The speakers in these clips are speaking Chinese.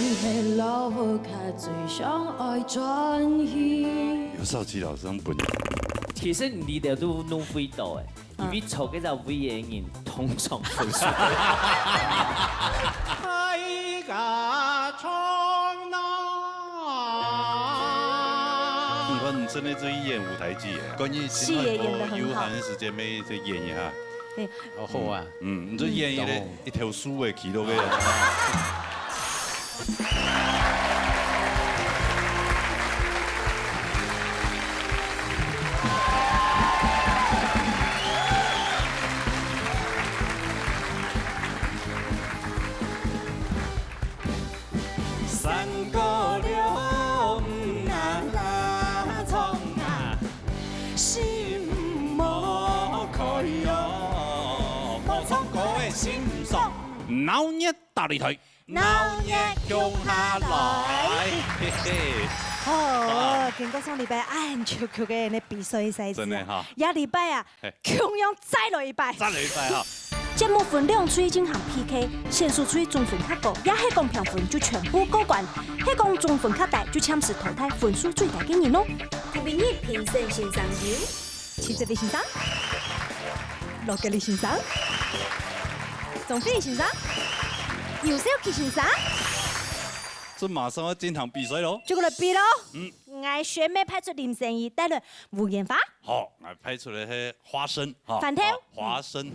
是老母较最想爱转移。有少奇老师本人。其實你哋都弄灰度嘅，而啲嘈嘅就會贏人通常分數。開個窗啦！我真的在演舞台劇嘅，關於戲也演得很好有閒時間咪再演一下。對，好啊，你就演一條書嘅戲都俾人。三個六那從啊，心無可有，無從過的心爽，鬧熱大力腿，鬧熱向下來，嘿嘿。哦，經過上禮拜安秋秋嘅那比賽賽事，真的哈，下禮拜啊，強樣再來一擺。再來一擺哈。節目分兩區進行 PK， 先輸出總分較高，也係講評分就全部過關；係講總分較大就暫時淘汰分數最大嘅人咯。提名你評審欣賞有：七姐你欣賞，樂嘅你欣賞，總飛你欣賞，有時候佢欣賞。這馬上要進場比賽咯。就過來比咯。我選美派出林聖儀帶來吳彥華。好，我拍出來係花生，哈，飯條花生，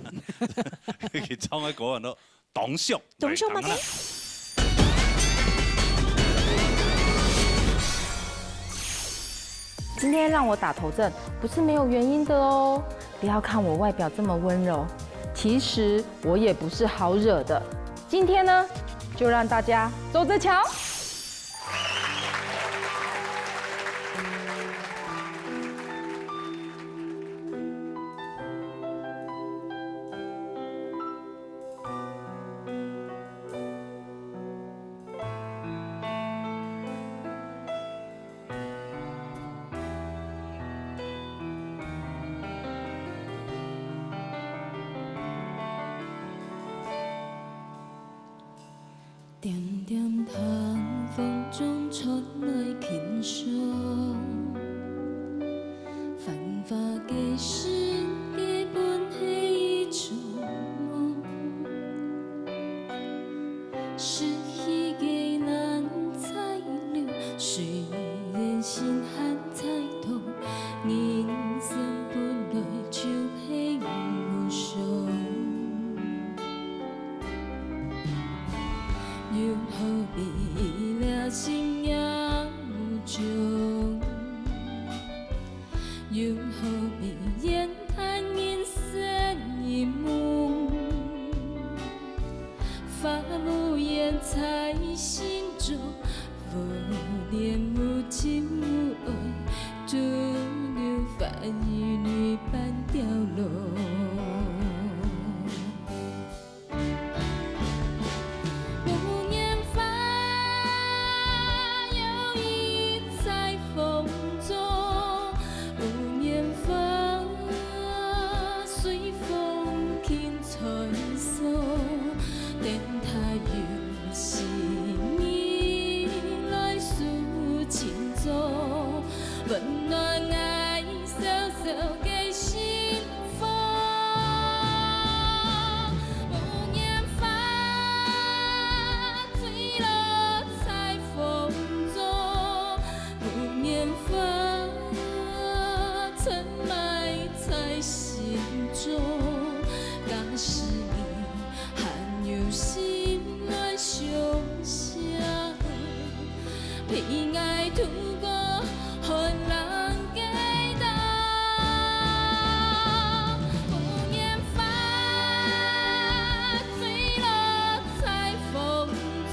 佢唱嘅嗰人都董秀。董秀嗎？今天讓我打頭陣，不是沒有原因的哦。不要看我外表這麼溫柔，其實我也不是好惹的。今天呢，就讓大家走着瞧。点点寒风中传来轻声，繁华的世界本是一场梦，失去的难再留，虽然心还在痛，人生本来就是无常。又何必了心也无踪？又何必言谈人生一梦？发无言在心中，无念无情无爱，徒留翻一缕半凋落。温暖爱小小的心房，无言法坠落在风中，无言法沉埋在心中。假使你还有心来相想，偏爱度过。寒冷的冬，无言法坠落在风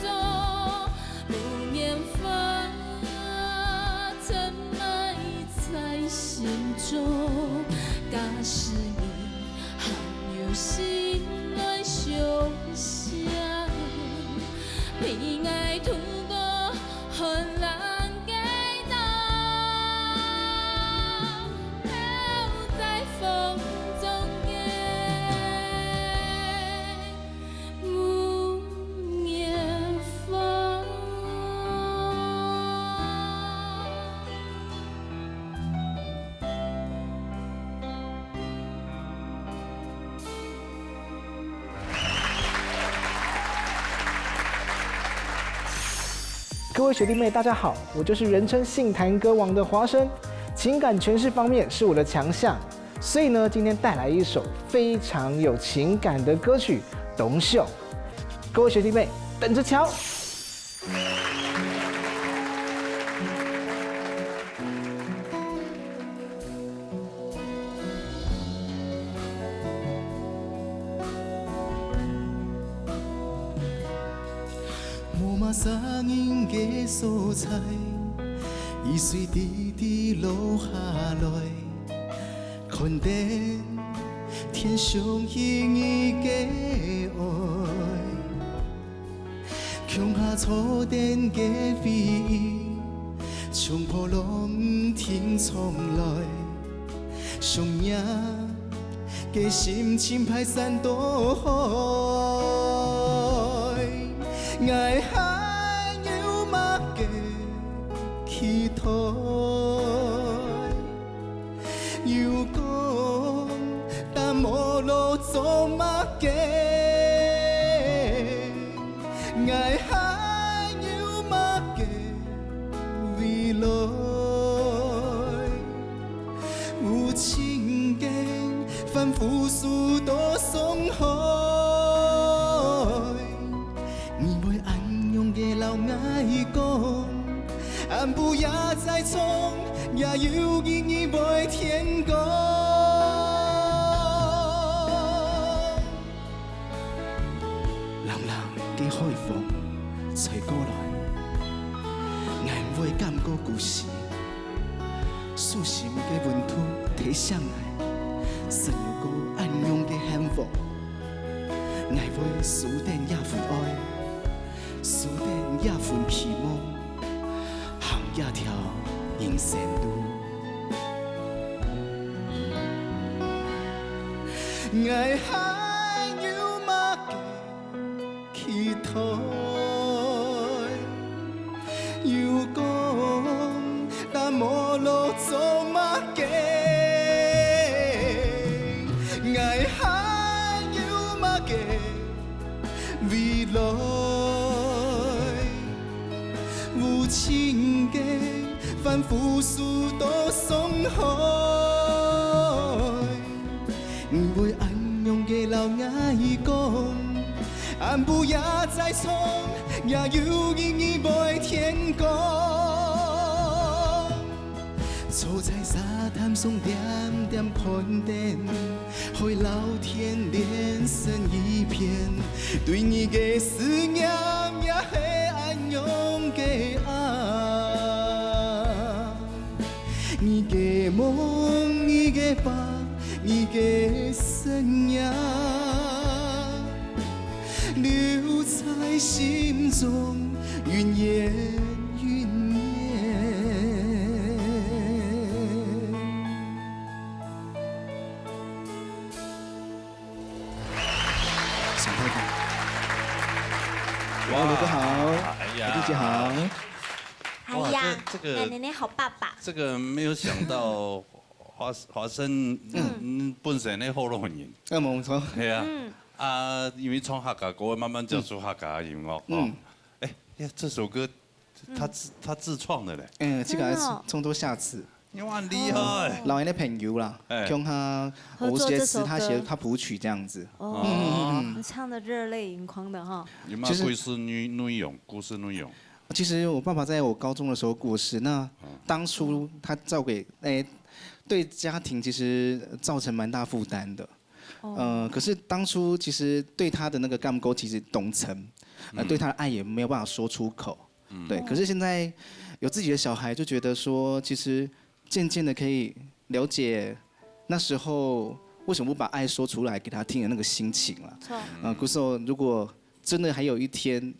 中，无言法沉埋在心中。假使你还有心来相想，偏爱度过寒冷的。各位学弟妹，大家好，我就是人称杏坛歌王的华生，情感诠释方面是我的强项，所以呢，今天带来一首非常有情感的歌曲《董秀》，各位学弟妹等着瞧。山人的所在，雨水滴滴落下来，看见天上幸伊的爱，乡下草甸的飞燕，冲破浪停冲来，上影的心情排山倒海，爱海有马嘅期待，又讲但无路走马嘅，爱海有马嘅未来，有情景反复数多伤害。老爱讲，按不也在冲，也有意义袂天光。人人嘅海风吹过来，眼尾感觉故事，素心嘅温度提上来，神有个暗涌嘅幸福，眼尾数点也份爱。思念也份期望，行也条人生路。爱海有马嘅期待，又讲但无路走马嘅。爱海有马嘅未来。有情景反复数多伤害，为暗涌嘅老爱讲，暗不也在冲，也有意义袂天光。坐在沙滩上点点盘点，海老天连成一片，对你嘅思念也是暗涌嘅爱，你嘅梦，你嘅梦，你嘅生涯，留在心中，云烟云烟。沈太太，哇，刘哥好，哎呀，弟姐好。哇哎呀，这个奶奶好爸爸。这个没有想到华生本身的好乐人，冇错。系啊，因为从客家歌慢慢接触客家音乐哦，哎，这首歌他自创的嘞，这个是从头下次。你哇很厉害，老人的朋友啦，跟他我写词，他写他谱曲这样子。哦，唱的热泪盈眶的哈。有没有故事内容？故事内容？其实我爸爸在我高中的时候过世，那当初他照给对家庭其实造成蛮大负担的。可是当初其实对他的那个干沟其实懂层，对他的爱也没有办法说出口。对，可是现在有自己的小孩，就觉得说其实渐渐的可以了解那时候为什么不把爱说出来给他听的那个心情了。故事如果真的还有一天，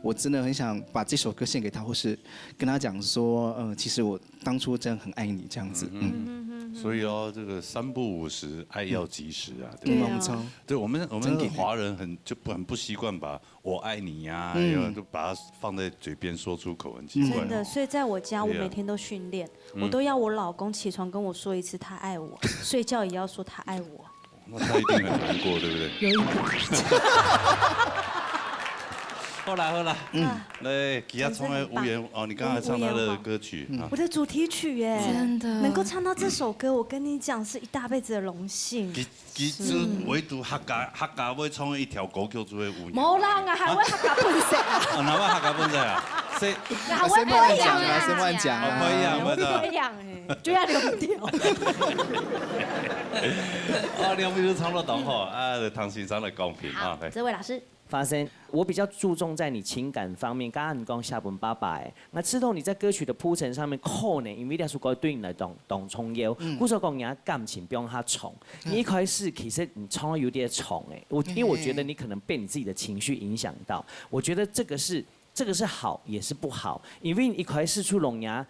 我真的很想把这首歌献给他，或是跟他讲说，其实我当初真的很爱你这样子。所以哦，这个3不5时，爱要及时啊，对吧？啊。对我们华人很不习惯把我爱你呀，就把它放在嘴边说出口，很奇怪。真的，所以在我家，我每天都训练，我都要我老公起床跟我说一次他爱我，睡觉也要说他爱我。那他一定很难过，对不对？有一点。好啦，来，其他唱的无言哦，你刚才唱他的歌曲啊，我的主题曲耶，真的能够唱到这首歌，我跟你讲是一大辈子的荣幸。其实唯独客家要唱一条歌叫做有言。冇人啊，还会客家本色啊，哦，哪位客家本色啊？谁？还会谁乱讲啊？谁乱讲啊？不一样，不不一样哎，就要流掉。哦，两位都唱得当好啊，唐先生来公平啊。这位老师，发生，我比较注重在你情感方面。刚刚你讲下本爸爸哎，那之后你在歌曲的铺陈上面，可能因为那首歌对你来讲重要，故说讲人家感情不用他重。你一开始其实你唱得有点重哎，因为我觉得你可能被你自己的情绪影响到。我觉得这个是好也是不好，因为你一开始出龙牙。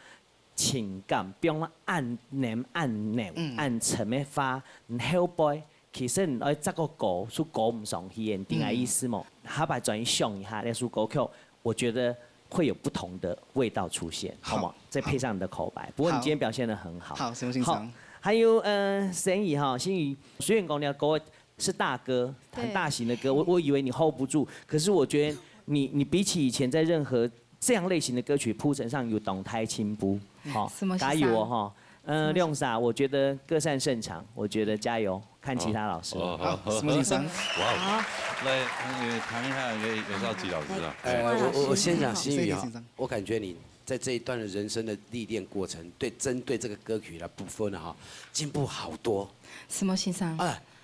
情感不用按年按层的发，好 boy， 其实你爱这个歌是歌唔上去的，定係意思嘛？他把转移想一下那首歌曲，我觉得会有不同的味道出现，好吗？再配上你的口白，不过你今天表现得很好。好，什么欣赏？还有心怡哈，心怡虽然讲你的歌是大歌，很大型的歌，我以为你 hold 不住，可是我觉得你比起以前在任何这样类型的歌曲铺陈上有动态进步，好，加油哦哈！亮傻，我觉得各擅胜场，我觉得加油，看其他老师。好，什么欣赏？哇，来谈一下袁绍基老师啊。我先讲心语哈，我感觉你在这一段的人生的历练过程，针对这个歌曲的部分哈，进步好多。什么欣赏？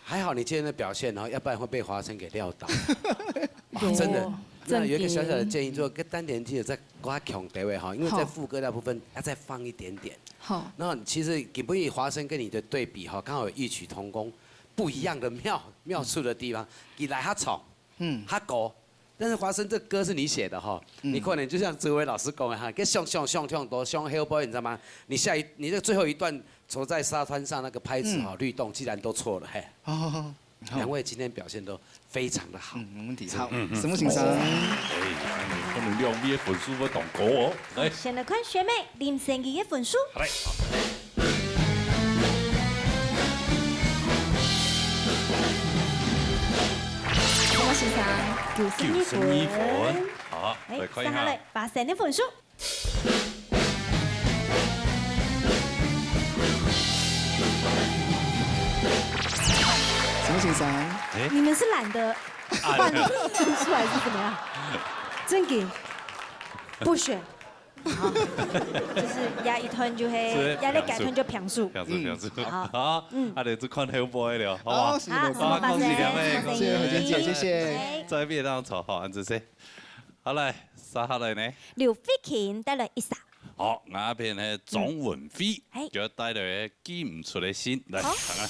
还好你今天的表现哈，要不然会被华生给撂倒。真的。那有一个小小的建议，就跟单点记得再刮强点位哈，因为在副歌那部分要再放一点点。好。那其实给不给华生跟你的对比哈，刚好有异曲同工，不一样的妙处的地方。你来他吵，他狗，但是华生这歌是你写的哈，你可能就像哲伟老师讲的哈，跟上多上 Hellboy 你知道吗？你这最后一段走在沙滩上那个拍子哈律动，既然都错了嘿。哦。两位今天表现都非常的好，没问题。好，什么欣赏？可能两边的分数要同高哦。来，先来看学妹林心怡的分数。来。什么欣赏？92分。好，来看一下。来把3的分数。什么欣赏？你们是懒得换分数还是怎么样？真给不选，好，就是压一团就黑，压力改团就平数。平数。好，啊，就只看 Hellboy 了，好不好？好，恭喜两位，谢谢何娟姐，谢谢。再别当错，好，安子先。好来，杀下来呢？刘飞琴带来一首。好，那边呢总文飞，就带来记唔出的心，来看看。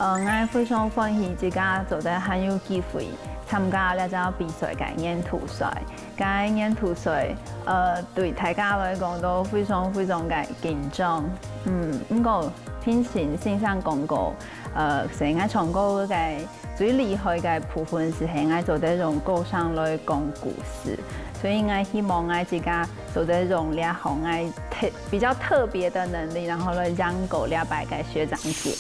我非常歡喜自家做得很有機會參加呢個比賽嘅演土賽。嘅演土賽，對大家來講都非常嘅緊張。不過平時線上廣告，成日唱歌嘅最厲害嘅部分是係我做得用歌聲來講故事，所以我希望我自家做得用兩項比較特別的能力，然後來讓夠兩百個學長姐。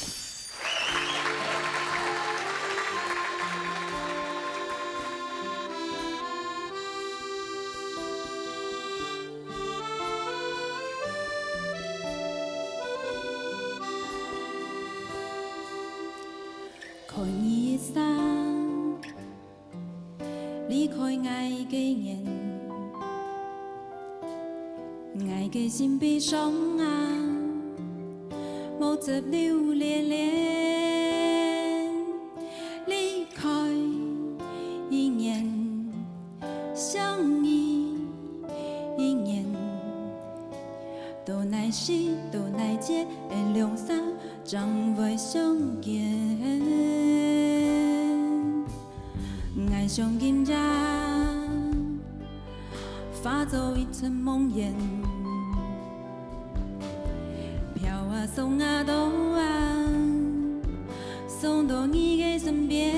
看你的衫，離開愛嘅人，愛嘅心悲傷啊，無執留戀戀，離開一年，相依一年，都乃是都乃結的兩手，將會相見。愛上緊張，化作一層夢魘，飄啊送啊都啊，送到你嘅身邊，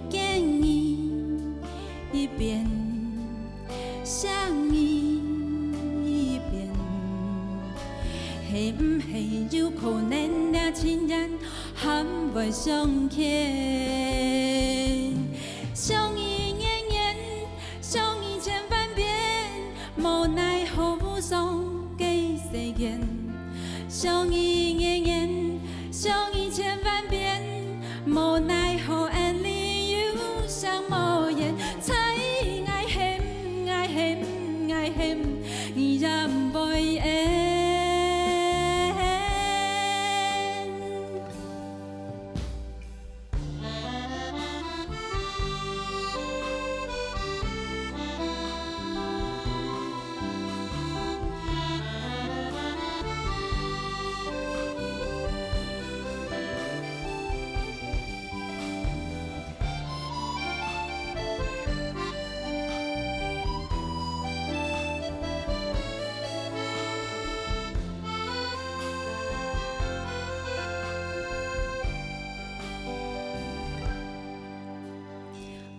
給你一遍，想你一遍，係唔係有可能的情人？相牵，相依年年，相依千万遍，无奈何双给世间。相依年年，相依千万遍，无奈何恩里有相无言。猜爱恨，爱恨，爱恨，依然袂缘。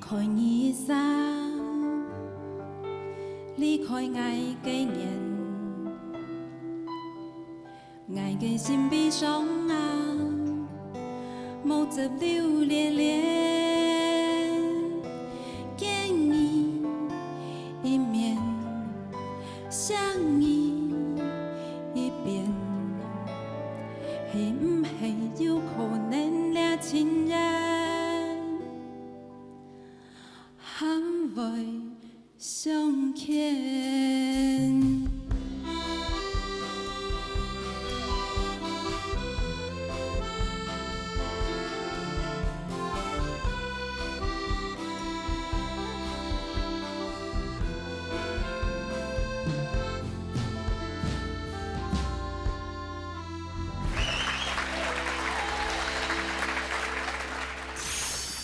开你衫，离开爱几年，爱的心悲伤啊，无执留恋恋，见你一面，想你一遍，是不是有可能俩情人？还未相牵。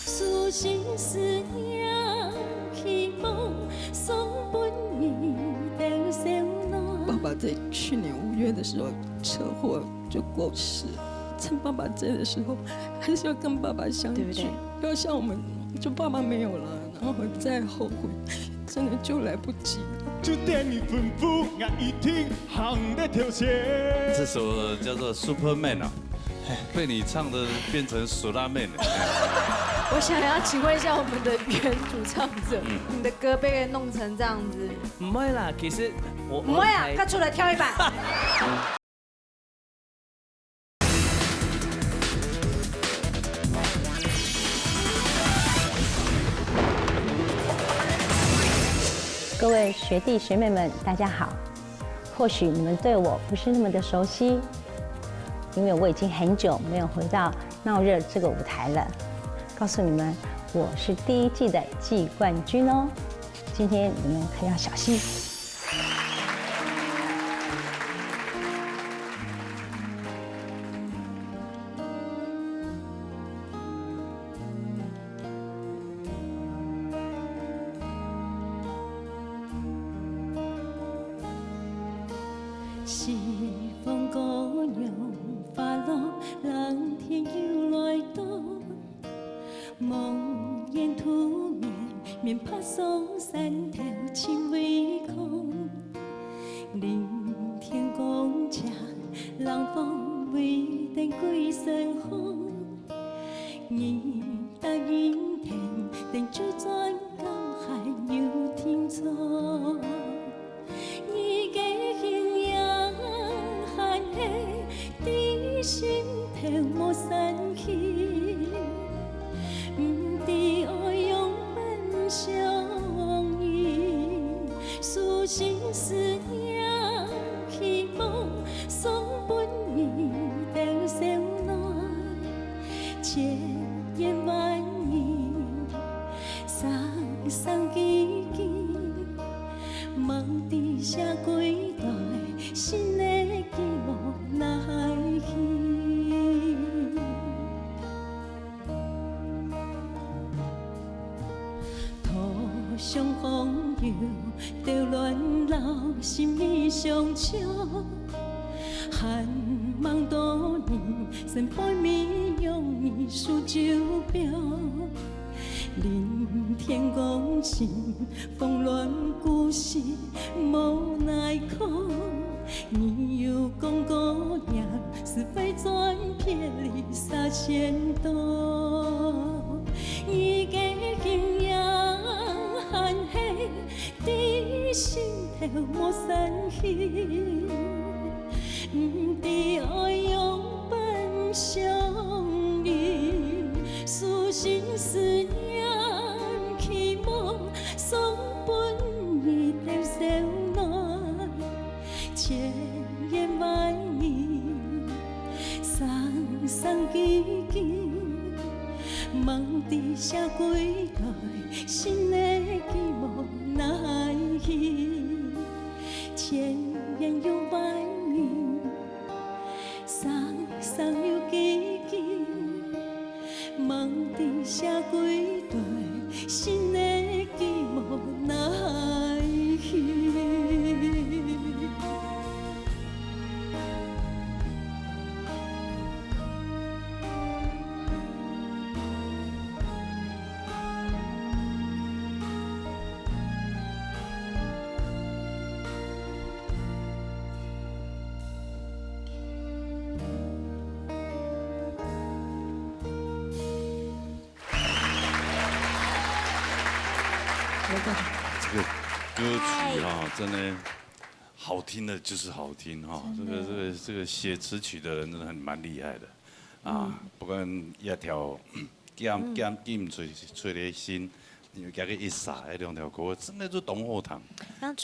苏醒思念。爸爸在去年5月的时候车祸就过世，趁爸爸在的时候，还是要跟爸爸相聚，对不对？不要像我们，就爸爸没有了，然后再后悔，真的就来不及了。就点你吩咐，我一听行的条线。这首叫做《Superman》啊，被你唱的变成苏拉妹了。我想要请问一下我们的原主唱者，你的歌被人弄成这样子？不会啦，其实我不会啊，他出来跳一把。各位学弟学妹们，大家好。或许你们对我不是那么的熟悉，因为我已经很久没有回到闹热这个舞台了。告诉你们，我是第1季的季冠军哦，今天你们可要小心。是风姑娘发落，蓝天又来到。梦魇土面，面拍松山条青微空。林天公正，人风未定归身风。你答应天，定珠转江海有天错。你嘅形样含气，滴心头无散去。不知爱用本相依，诉心思念，希望送本你到小暖，千言万语，双双记记，梦伫写几代，心的寂寞来去。相逢又着恋老，心意相照。寒梦多年，身背面用你数酒标。林天公情，风乱故事无奈可。你又讲姑娘是非转撇离三千多，伊家形影含血在心头无散去，不知爱用伴相依，私心思念期望送本你的小暖，千言万语双双记记，梦伫写几代心的寂寞难移，千言又万语双双又记记，梦伫写几代心的寂寞难移。这个歌曲哈，真的好听的就是好听哈。这个写词曲的人真的很蛮厉害的啊。不管一条剑金吹的心，因为加个一撒那两条歌，真的就懂后堂。像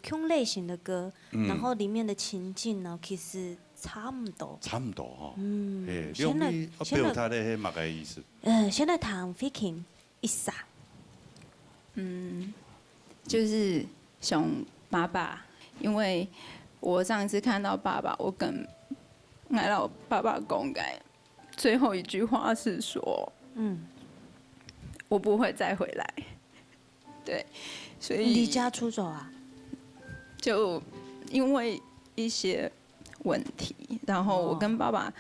同类型的歌，然后里面的情境呢，其实差不多。差不多哈。现在表达的迄嘛个意思。现在谈 Viking 一撒。就是想爸爸，因为我上次看到爸爸，我跟爱到爸爸公改，最后一句话是说，我不会再回来。对，所以离家出走啊？就因为一些问题，然后我跟爸爸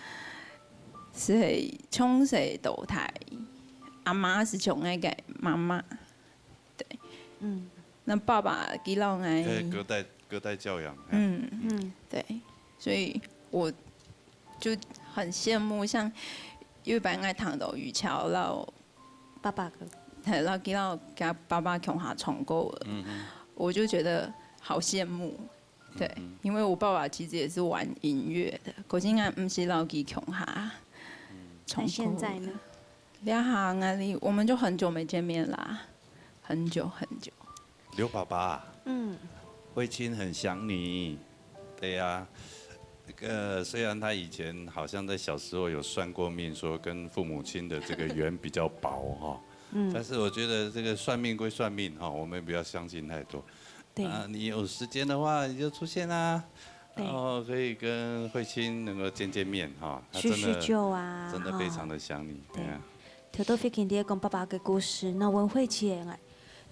是从小到大，阿妈是从那个妈妈。那爸爸给老爱隔代教养。对，所以我就很羡慕，像因为本来躺到渔桥，然后爸爸然后给爸爸穷下重过了，我就觉得好羡慕。对，因为我爸爸其实也是玩音乐的，可是俺不是老给穷下。那现在呢？2行啊，我们就很久没见面啦。很久很久。刘爸爸，慧清很想你，对呀。那个虽然他以前好像在小时候有算过命，说跟父母亲的这个缘比较薄哈，但是我觉得这个算命归算命哈，我们不要相信太多。对啊，你有时间的话你就出现啊，然后可以跟慧清能够见见面哈，叙叙旧啊，真的非常的想你。对啊。听到 Viking 在讲爸爸的故事，那文慧清哎。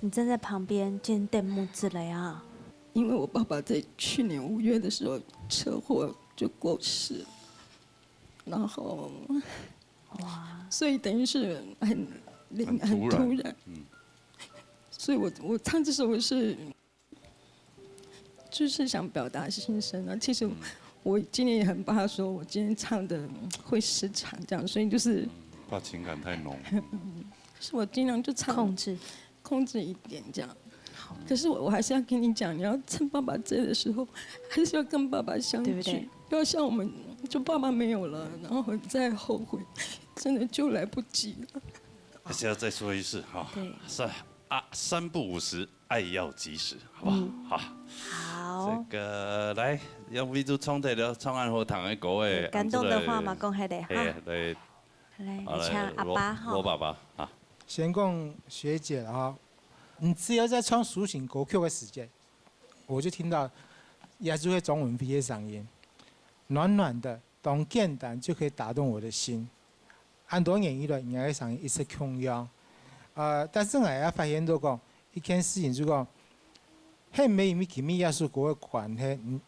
你站在旁边见弹幕之类啊？因为我爸爸在去年5月的时候车祸就过世，然后所以等于是很突然，所以我唱这首是就是想表达心声啊。其实我今年也很怕说我今天唱的会失常这样，所以就是怕情感太浓，是我尽量就唱控制一点这样，可是我还是要跟你讲，你要趁爸爸在的时候，还是要跟爸爸相聚，对不对？不要像我们，就爸爸没有了，然后再后悔，真的就来不及了。还是要再说一次哈，3不5时，爱要及时，好不好？好。这个来，用为主唱这条唱安和堂的歌诶，感动的话嘛，讲迄个哈。来，唱阿爸哈。我爸爸啊。先讲学姐了哈，你只要在唱抒情歌曲的时间，我就听到也是会中文 V 的嗓音，暖暖的，懂简单就可以打动我的心。很多演绎了人家的嗓音一直强腰，但是我也发现到讲一件事情，就讲，迄没因为前面耶稣歌的关系，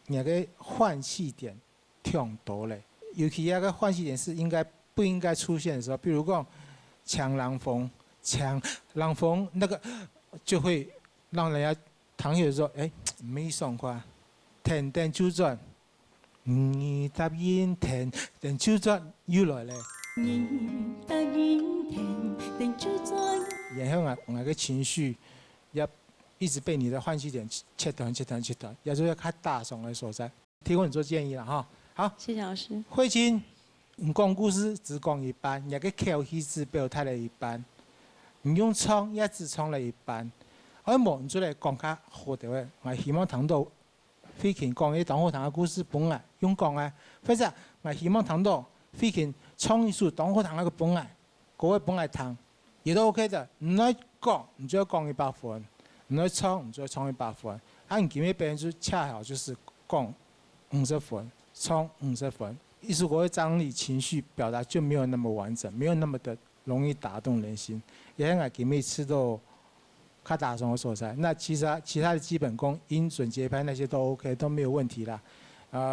人家换气点挺多嘞，尤其那个换气点是不应该出现的时候，比如讲抢狼风。浪风那个就会让人家唐友说，没爽快，田田手转，答应田田手转又来咧。答应田田手转。然后我个情绪也一直被你的欢喜点切断，也就是较大声的所在。提供你做建议了哈。好，谢谢老师。慧清，你讲故事只讲一半，也个口气只表态了一半，你用唱也只唱了一半。我望出来讲较好啲嘅，我希望聽到飛琴講啲當好聽嘅故事本來用講嘅，或者我希望聽到飛琴唱一首當好聽嘅本來，嗰個本來聽，也都 OK 的。唔能講，你就要講100分；唔能唱，你就要唱100分。你今日表演就恰好就是講50分，唱50分。一首歌張力情緒表達就沒有那麼完整，沒有那麼的容易打動人心。也我今日吃到。較大聲的所在，那其他的基本功、音準、節拍那些都 OK， 都沒有問題啦。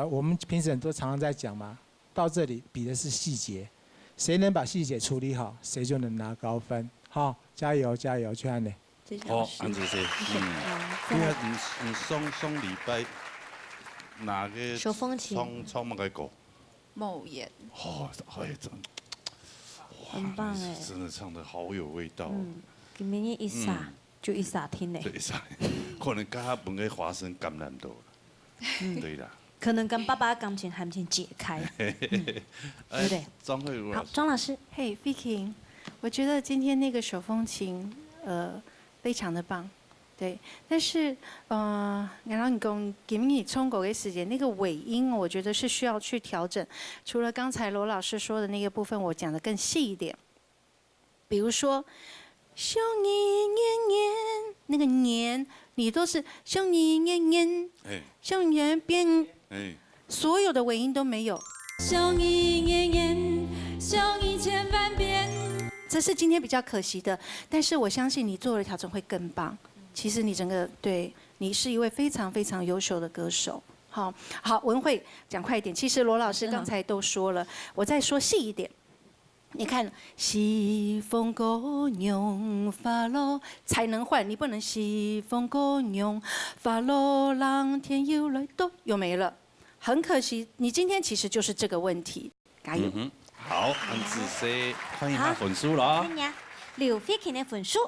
我們評審都常常在講嘛，到這裡比的是細節，誰能把細節處理好，誰就能拿高分。好，加油加油，去安你。好，安謝謝。因為唔上禮拜哪個手風琴唱乜嘅歌？某言。哦，哎，真，很棒哎，真的唱得好有味道。今年一撒。就一撒听呢，对撒，可能跟他本个花生感染到了，对啦，可能跟爸爸的感情还没解开，对不对？张慧茹，好，庄老师，嘿 ，Vicky， 我觉得今天那个手风琴，非常的棒，对。但是，然后你给你冲狗的时间，那个尾音，我觉得是需要去调整。除了刚才罗老师说的那个部分，我讲的更细一点，比如说。想你年年，那个年你都是想你年年，想年变，所有的尾音都没有。想你年年，想你千万遍。这是今天比较可惜的，但是我相信你做的调整会更棒。其实你整个对你是一位非常非常优秀的歌手。好，文慧讲快一点。其实罗老师刚才都说了，我再说细一点。你看，西风姑娘发落才能换，你不能西风姑娘发落浪天又来都又没了，很可惜。你今天其实就是这个问题，加油！好，很仔细，看一下分数了。刘飞琴的分数。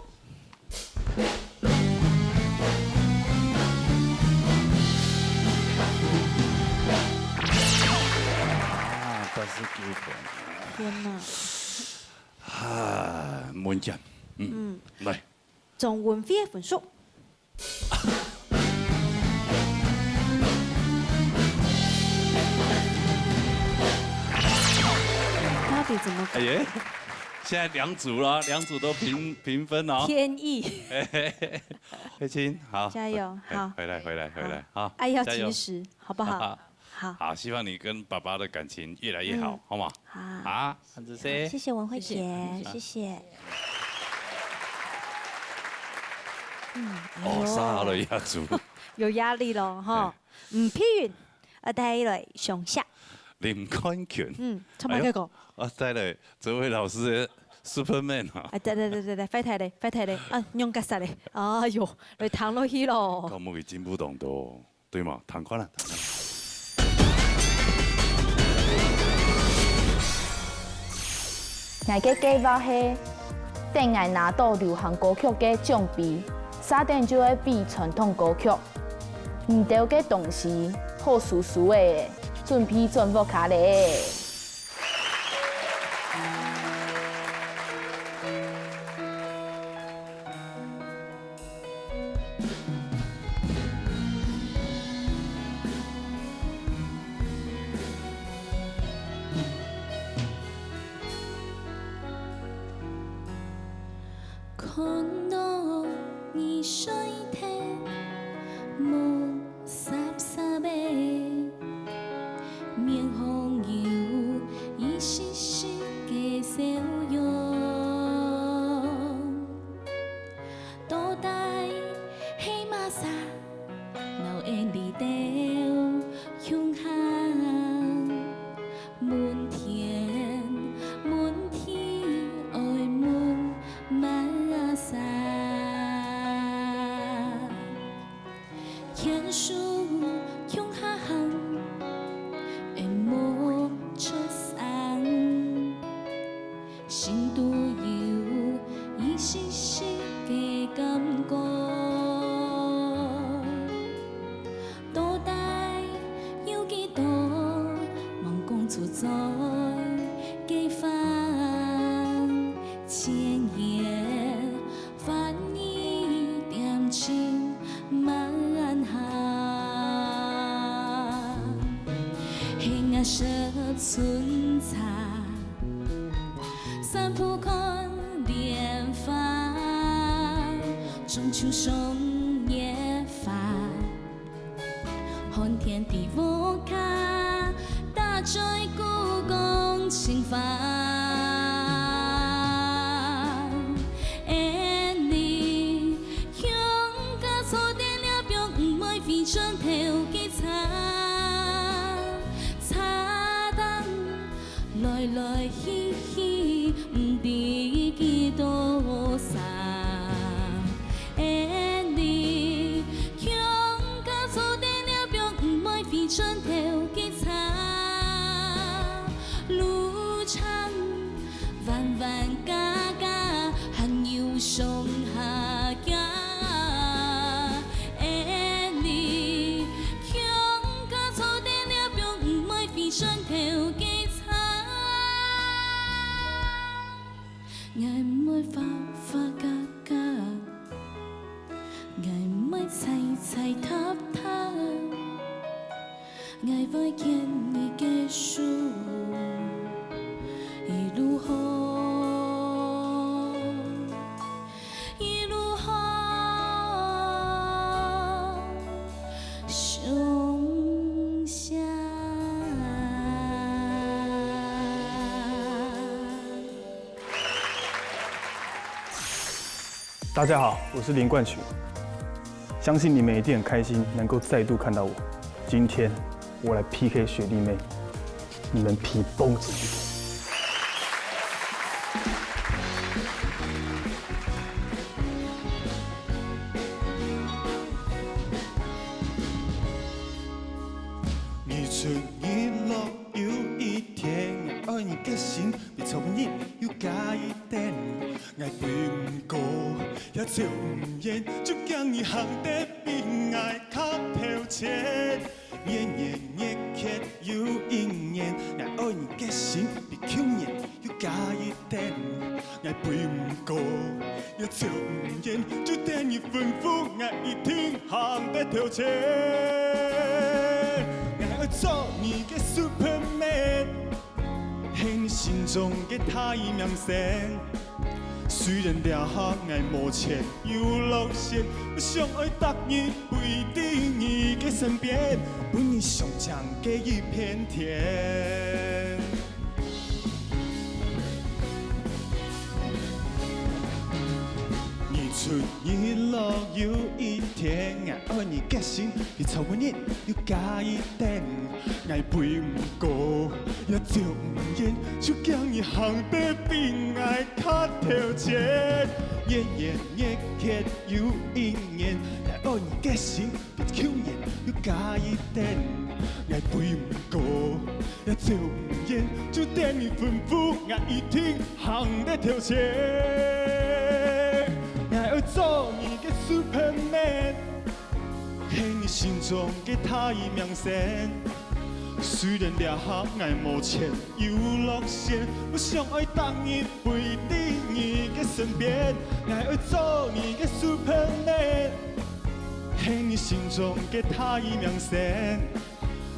89分。天哪！满奖，来。总文飞的分数。到底怎么？哎呀，现在2组了，2组都平分哦。天意。慧清，好，加油，好。回来，好。爱要及时，好不好？好，希望你跟爸爸的感情越来越好，好吗？好，很仔细。谢谢文慧姐，谢谢。杀了压组。有压力咯，哈。批韵，帶來上下。林冠權。唱埋這個。帶來這位老師的 Superman 啊。對，快睇你，用吉實你。哎呦，你彈落去咯。咁我會進步當多，對嘛？彈快啦！我嘅計劃係等我拿到流行歌曲嘅獎盃，3點就會比傳統歌曲。唔到嘅東西好舒舒嘅，準備轉播卡咧。看到你水天無濕濕的面紅油，一絲絲嘅笑容，倒帶起碼沙，留喺你的胸膛，滿天愛滿馬沙。天有一丝丝的感觉，倒带有几多梦讲出在几番千言万语点情慢下，黑暗色春茶。三浦看莲花，中秋送野花，寒天地无卡，大醉故宫情花。你香甲醋点了冰，唔袂飞转头去擦，擦当来来去去。唔知几多啥，你香甲醋点了冰，唔袂飞转头去擦，路长弯弯嘎嘎，还有上下行。你香甲醋点了冰，唔袂飞转头去。爱每花花嘎嘎，爱每彩彩塔塔，爱每见你结束，一路好，一路好，上下。大家好，我是林冠群，相信你们一定很开心能够再度看到我。今天我来 PK 学弟妹，你们皮绷紧一点。日出日落有一天，愛你嘅心比昨日要加一點。愛對唔過，也做唔厭，就將你行得比愛較透徹。年年日日有一年，愛你嘅心比去年要加一點。愛對唔過，也做唔厭，就等你吩咐，愛一定行得透徹。愛做你嘅 Superman， 係你心中嘅太陽神。雖然了後愛無錢又落線，我想愛逐日陪在你嘅身邊，伴你上將嘅一片天。日出日落有一天，愛你嘅心比昨日要加一點。愛陪唔過，也做唔厭，就將你行得比愛較透徹。年年日日有一年，愛你嘅心比去年要加一點。愛陪唔過，也做唔厭，就等你吩咐，愛一定行得透徹。愛做你嘅 Superman， 係你心中嘅太陽神。雖然了後愛無錢又落線，我想愛當你陪在你嘅身邊，愛做你嘅 Superman， 係你心中嘅太陽神。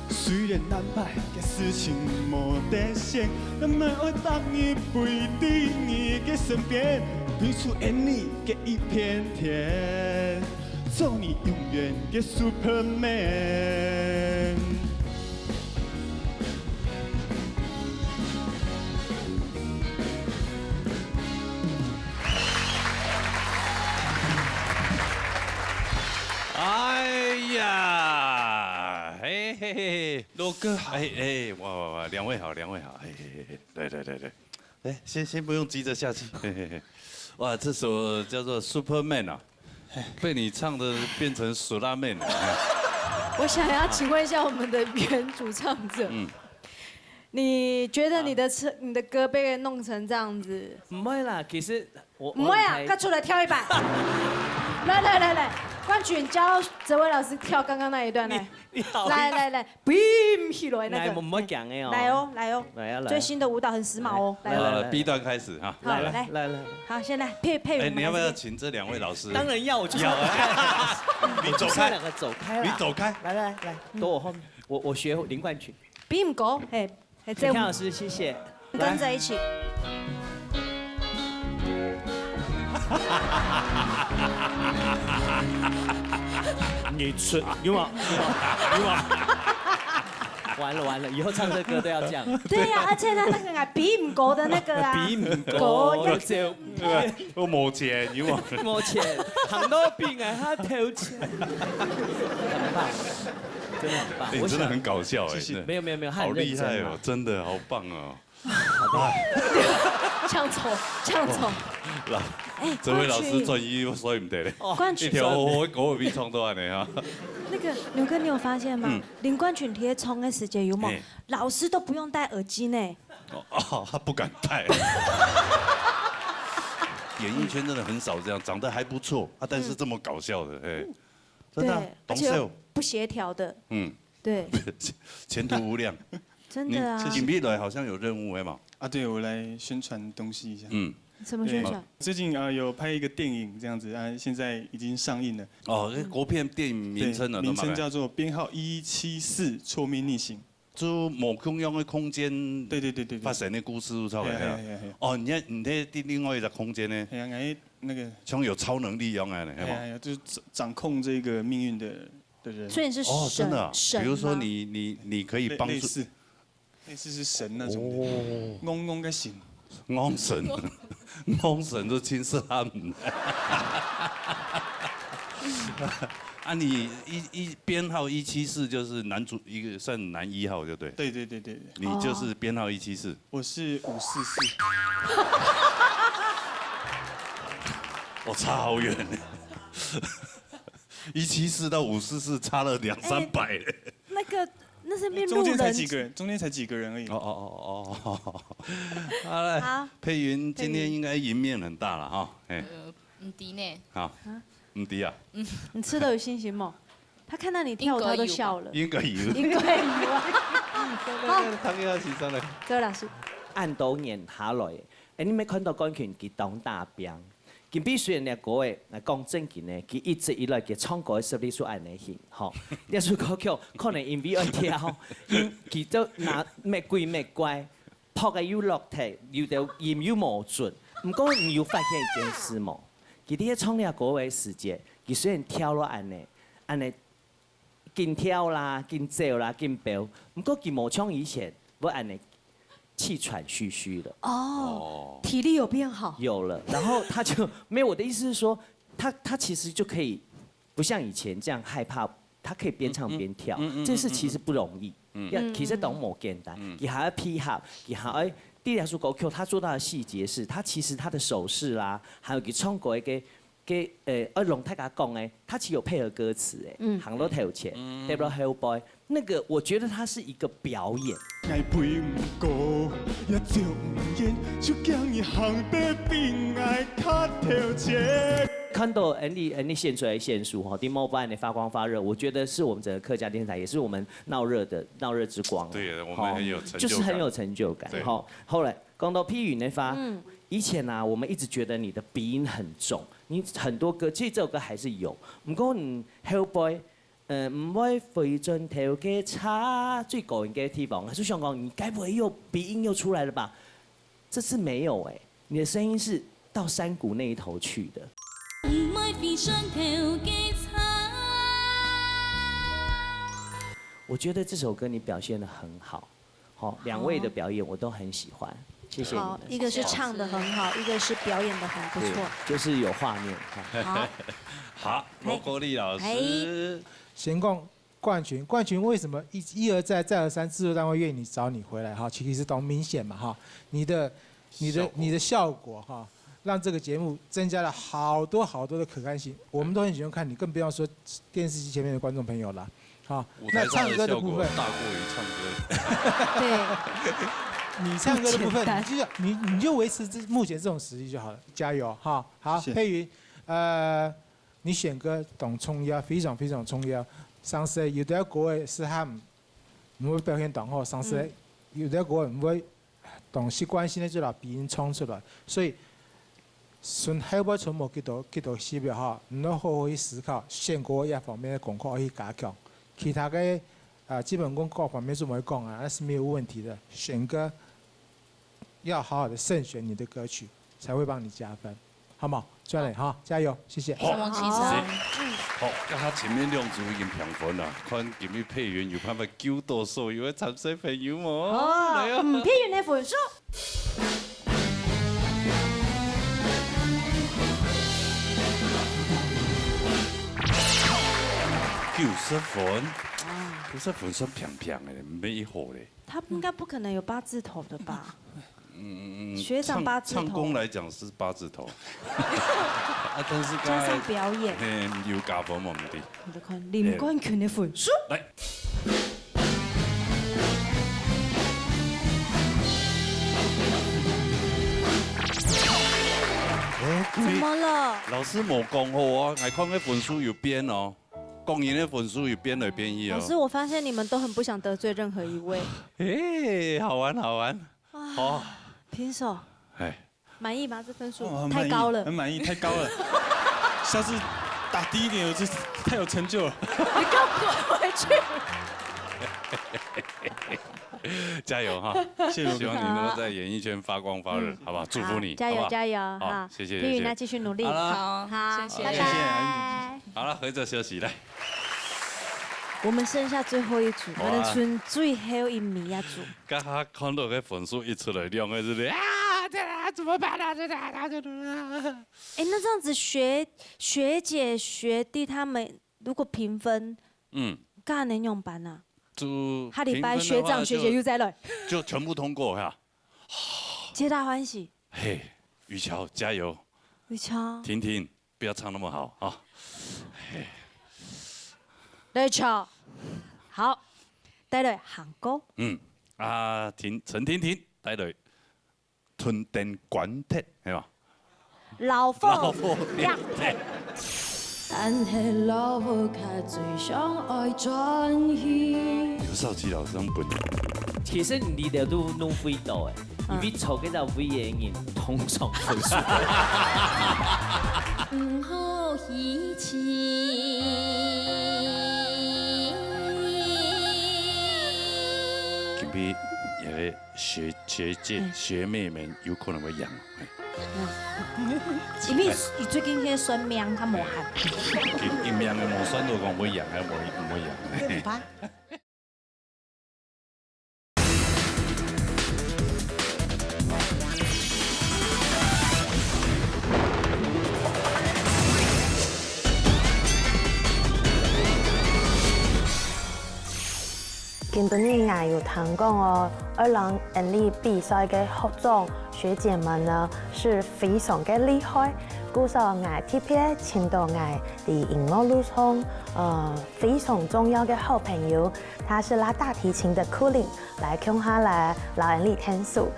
雖然難排嘅事情沒得選，但愛當你陪在你嘅身邊，陪出愛你嘅一片天，做你永遠嘅 Superman。哎呀，嘿嘿嘿，罗哥好，哇，两位好，对，先不用急着下去，哇，这首叫做 Superman 啊，被你唱的变成苏拉妹了。我想要请问一下我们的原主唱者，你觉得你的歌被人弄成这样子？唔会啦，其实我不会啊，快出来跳一把！来，冠军教哲伟老师跳刚刚那一段来。来 ，beam 起来那个。唔好讲的哦。来哦，最新的舞蹈很时髦哦。来 B 段开始哈。来，好，先来配哎，你要不要请这2位老师？当然要，我就是要。你走开，两个走开了。你走开。来，躲我后面。我学林冠群。beam 狗，田老师，谢谢。跟在一起。你出有吗？完了，以后唱这歌都要这样。对呀，而且他那个比唔过的那个啊，比唔过，我冇钱，有吗？冇钱，很多病啊，他偷钱。很棒，真的很棒。你真的很搞笑哎，没有，好厉害哦，真的好棒哦。呛丑。这位老师专业所以唔得咧，一条我比创都安尼哈。那个牛哥，你有发现吗？林冠群贴冲的时间有冇？老师都不用戴耳机呢。他不敢戴。演艺圈真的很少这样，长得还不错啊，但是这么搞笑的，哎，真的，而且不协调的，对，前途无量。真的啊。隐蔽来好像有任务哎嘛。啊，对，我来宣传东西一下。什么宣传？最近有拍一个电影这样子啊，现在已经上映了。哦，国片电影名称了，名称叫做编号1174错命逆行。就某空用的空间，对，发生的故事超来哦，你那另外一个空间呢？那个像有超能力一样的，就是掌控这个命运的人。所以你是神？哦，真的，比如说你可以帮助，类似是神那种的，嗡个神。安神都青色他们。啊，你编号174就是男主一个算男1号就对。对。你就是编号174。我是544。我差好远。174到544差了200-300。那是面路人。中间才几个人而已。好了，佩云今天应该赢面很大了哈。唔低呢。好，唔低啊。你吃的有信心吗？他看到你跳舞，他都笑了。应该有。好，他要起上来。周老师，按都念下来，你没看到冠群佢当大兵。佢必须人哋嗰個講正經咧，佢一直以來佢唱歌嘅實力數按嚟行，吼。呢首歌曲可能因為要跳，佢都拿咩鬼咩怪，拍嘅要落題，要到音要無準。唔過你要發現一件事冇，佢啲唱呢個嘅時節，佢雖然跳落按嚟緊跳啦、緊走啦、緊飆，唔過佢冇唱以前，我按嚟。气喘吁吁的体力有变好，有了，然后他就没有。我的意思是说，他其实就可以不像以前这样害怕，他可以边唱边跳，这事其实不容易。其实懂某简单，你还要配合，你还要第二首歌曲他做到的细节是，他其实他的手势啦，还有佢唱歌嘅龙太甲讲诶，他其实有配合歌词诶，行都头前 ，Double Hell Boy， 那个我觉得它是一个表演。爱陪唔过，也就唔演，就将伊行得比爱较头前。看到 Andy 献出来的线数哈，丁某班的发光发热，我觉得是我们整个客家电视台，也是我们闹热之光。对，我们很有成就感。就是很有成就感。哈，后来讲到批语那发，以前啊，我们一直觉得你的鼻音很重，你很多歌，其实这首歌还是有。不过你 Hell Boy， 唔會費盡條嘅叉，最高音嘅地方，就想講你該不會又鼻音又出來了吧？這次沒有哎，你的聲音是到山谷那一頭去的。我覺得這首歌你表現得很好，好，兩位的表演我都很喜歡，謝謝你。好，一個是唱得很好，一個是表演得很不錯，就是有畫面。好，好，羅國立老師。先講冠群為什麼一而再再而三制作單位願意找你回來哈？其實都明顯嘛哈，你的效果哈，讓這個節目增加了好多的可看性。我們都很喜歡看你，更不要說電視機前面的觀眾朋友啦。好，舞台上的效果部分大过于唱歌。对，你唱歌的部分，不简单你就维持目前这种实力就好了，加油哈！好，佩云，你選歌同重要，非常非常重要。上次有啲歌嘅是他唔會表現當好，上次有啲歌唔會同習慣性咧就攞鼻音衝出來，所以順後尾從冇幾多識別哈，你都好好去思考選歌一方面嘅功課可以加強，其他嘅基本功各方面都唔會講啊，那是沒有問題的。選歌要好好的慎選你的歌曲，才會幫你加分，好冇？再嚟哈，加油，謝謝。好，咁他前面兩組已經評分啦，看今日配員有辦法救到所有嘅參賽朋友冇？嚟啊！配員嘅分數。90分，90分算平平嘅，唔係一號咧。他應該不可能有8字頭的吧？學長8字頭。唱功來講是8字頭，但是加上表演，要加分冇唔啲。我哋看林冠權嘅分數。嚟。怎麼了？老師冇講好啊，我看嘅分數有變哦。公營的分數也變來變去哦。老師，我發現你們都很不想得罪任何一位。好玩好玩。好。平手。哎。滿意嗎？這分數太高了。很滿意，太高了。下次打低一點，我就太有成就了。你給我滾回去。加油哈！希望你能夠在演藝圈發光發熱，好不好？祝福你，加油加油！好，謝謝。佩雲，那繼續努力。好，謝謝，拜拜。好了，合着休息來。我們剩下最後一組，我們剩最後一名一組。剛剛看到個分數一出來，兩個是啊，怎麼辦啊？哎，那這樣子學姐學弟他們如果評分，幹能用班啊？下禮拜學長學姐又再來，就全部通過哈。皆大歡喜。嘿，雨喬加油！雨喬，婷婷不要唱那麼好啊。雷喬，好，帶來韓歌。陳婷婷帶來吞電關鐵，係嘛？老婦兩鐵。但係老婦佢最想愛轉去。劉少奇老師本人，其實你哋都弄灰到誒，因為湊嗰條 V 嘅人通常分數。唔好稀奇。今日也學姐學妹們有可能會養。因為最近迄選命較無限。因命嘅無選到講會養，係唔會養。今晡日我有聽講哦，2020比賽嘅學長學姐們呢是非常嘅厲害，故說我特別請到我喺音樂路上非常重要嘅好朋友，他是拉大提琴的庫林，來共下來老人力聽數，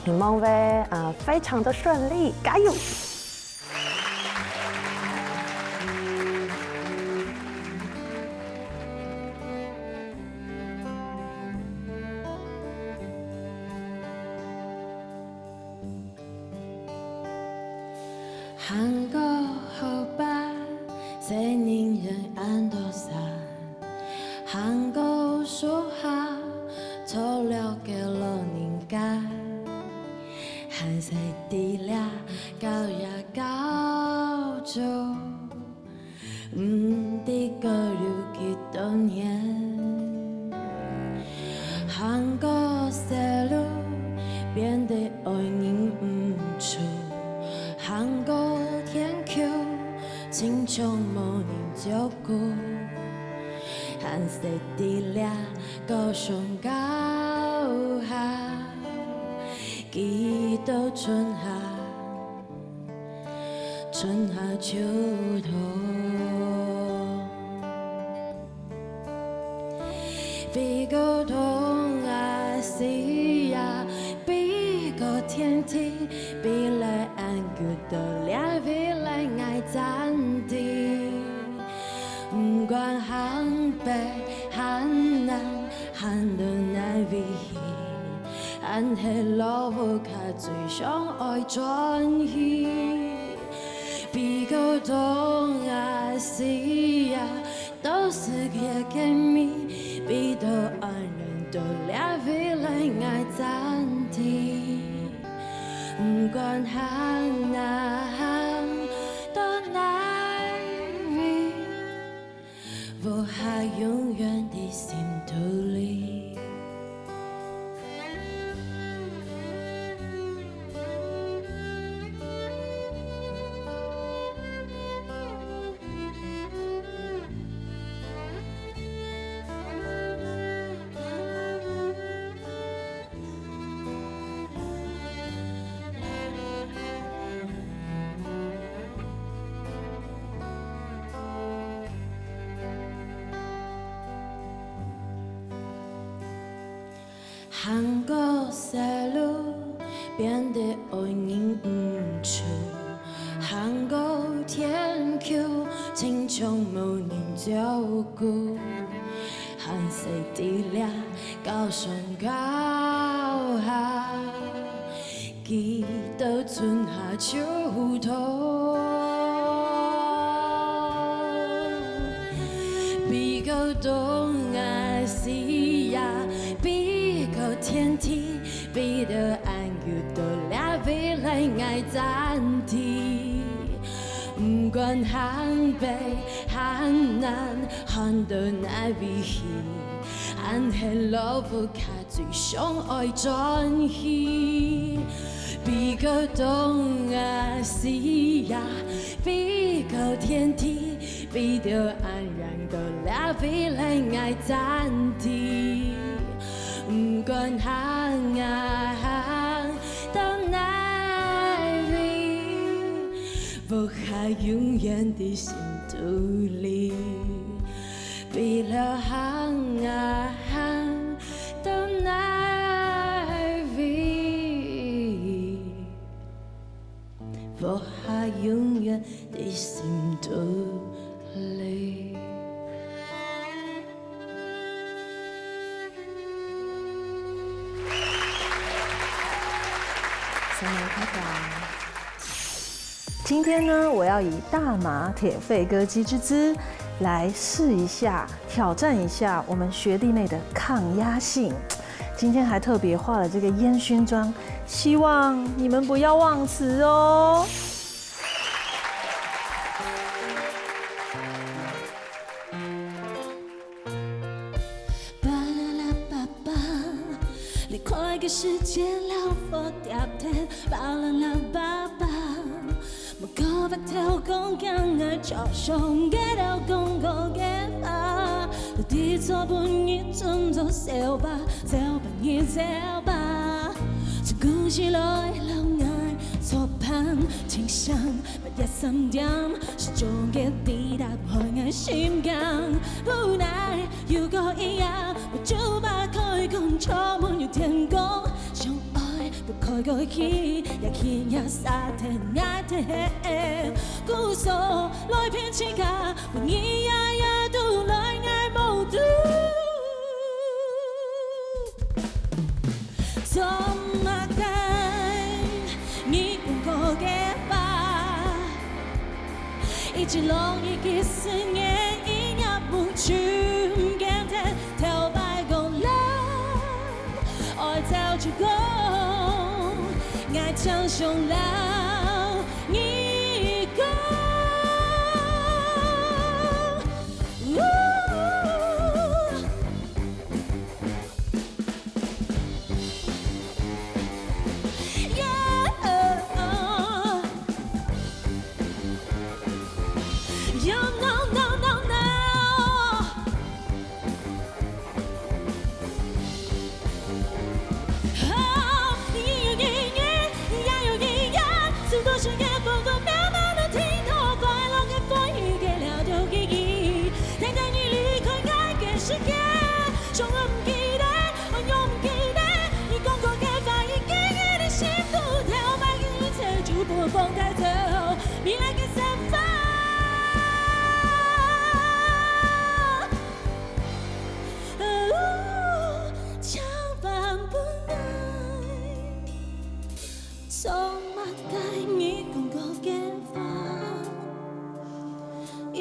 希望會非常的順利，加油！韓國好吧，誰寧願安多山？韓國說好，錯了給了人家，韓誰地了高呀高就，地個留幾多年？韓國細路變得愛人唔出。韓國天橋，青春冇人照顧，韓誰地了高上高下，幾多春夏秋冬。比个东啊西呀，比个天地，比来安good的俩，比来爱暂停。不管向北向南，向到哪边，向起路不卡最想爱转移。比个东啊西呀，都是个秘密，比到爱人都俩，比来爱暂停。不管向哪到哪里，我还永远的心头里。韩国西路变得爱人唔出，韩国天桥青葱无人照顾，韩西地俩高上高下，记得春夏秋冬，比个东啊西呀。天地比得安good的俩，比来爱暂停。不管向北向南，向到哪边去，向起路不卡最想爱转去。比个东啊西呀，比个天地，比得安然的俩，比来爱暂停。不管向到哪里，我还永远的心头里。比了向到哪里，我还永远的心头里。今天呢，我要以大马铁肺歌姬之姿来试一下、挑战一下我们学弟妹的抗压性。今天还特别化了这个烟熏妆，希望你们不要忘词哦。离开个世界了，我掉天，巴啦啦巴巴。莫搞白头公讲爱朝上，给到公公给吧。到底做不你真做小吧，小吧你小吧。这故事来了爱错判，情深不一心点，是终嘅抵达海爱心肝。无奈如果一样，我就把开工窗门有天光，相爱不开过去，也欠也沙天爱天，故所来骗情感，我一呀呀都来爱无度。怎么看你我给吧？一直long一个思念，一夜不去感叹，跳白公路，爱走出过，爱长胸了一个。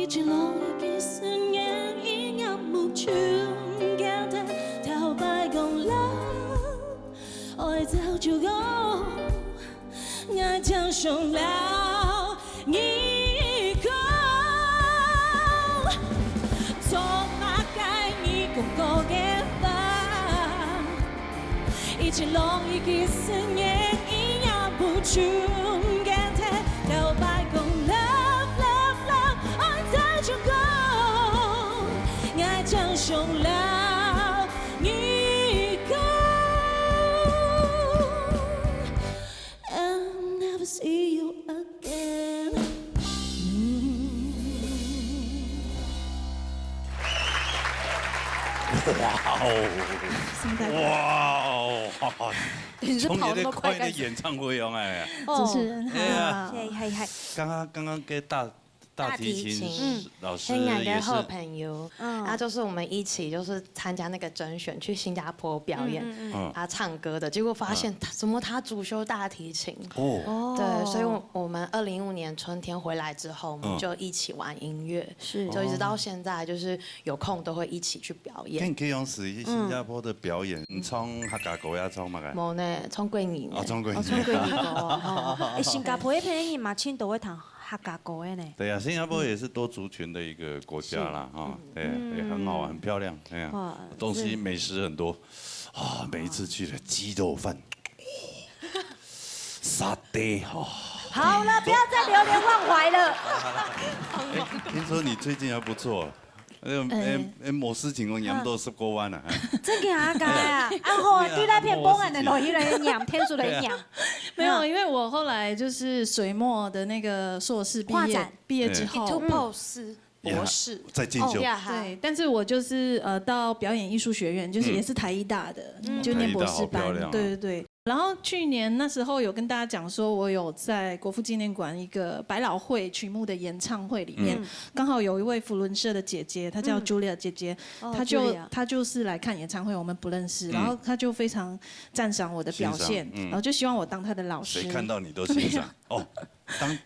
直拢已经思念，一样无处讲的，头摆讲了，爱早就讲，爱将上了，你讲，从哪改你讲过的话，一直拢已经思念，一样无处讲的，头摆讲love love love，爱早就讲，爱将上了，你讲。I'll never see you again。哇哦！哇哦！你是跑那么快的演唱会哦哎！主持人好，嗨。刚刚给大提琴老师跟两也是个好朋友，然后就是我们一起就是参加那个甄选，去新加坡表演，他唱歌的，结果发现他主修大提琴，对，所以我们2015年春天回来之后，我们就一起玩音乐，就一直到现在，就是有空都会一起去表演。可以用是新加坡的表演，你从客家歌呀，从乜个？冇呢，从桂林。从桂林。从桂林歌，新加坡那边人嘛，青都会弹客家歌的呢。对呀，新加坡也是多族群的一个国家啦，哈，对，也很好玩，很漂亮，哎呀，东西美食很多，啊，每一次去的鸡肉饭，沙爹，哈。好了，不要再流连忘怀了。听说你最近还不错。某事情我养到10多万了，真嘅啊，该啊，然后对那片崩案的落去来养，天数来养。没有，因为我后来就是水墨的那个硕士毕业之后博士在进修，对，但是我就是到表演艺术学院，就是也是台艺大的，就念博士班，对。然后去年那时候有跟大家讲说，我有在国父纪念馆一个百老汇曲目的演唱会里面，刚好有一位福伦社的姐姐，她叫 Julia 姐姐，她就是来看演唱会，我们不认识，然后她就非常赞赏我的表现，然后就希望我当她的老师。谁看到你都欣赏哦。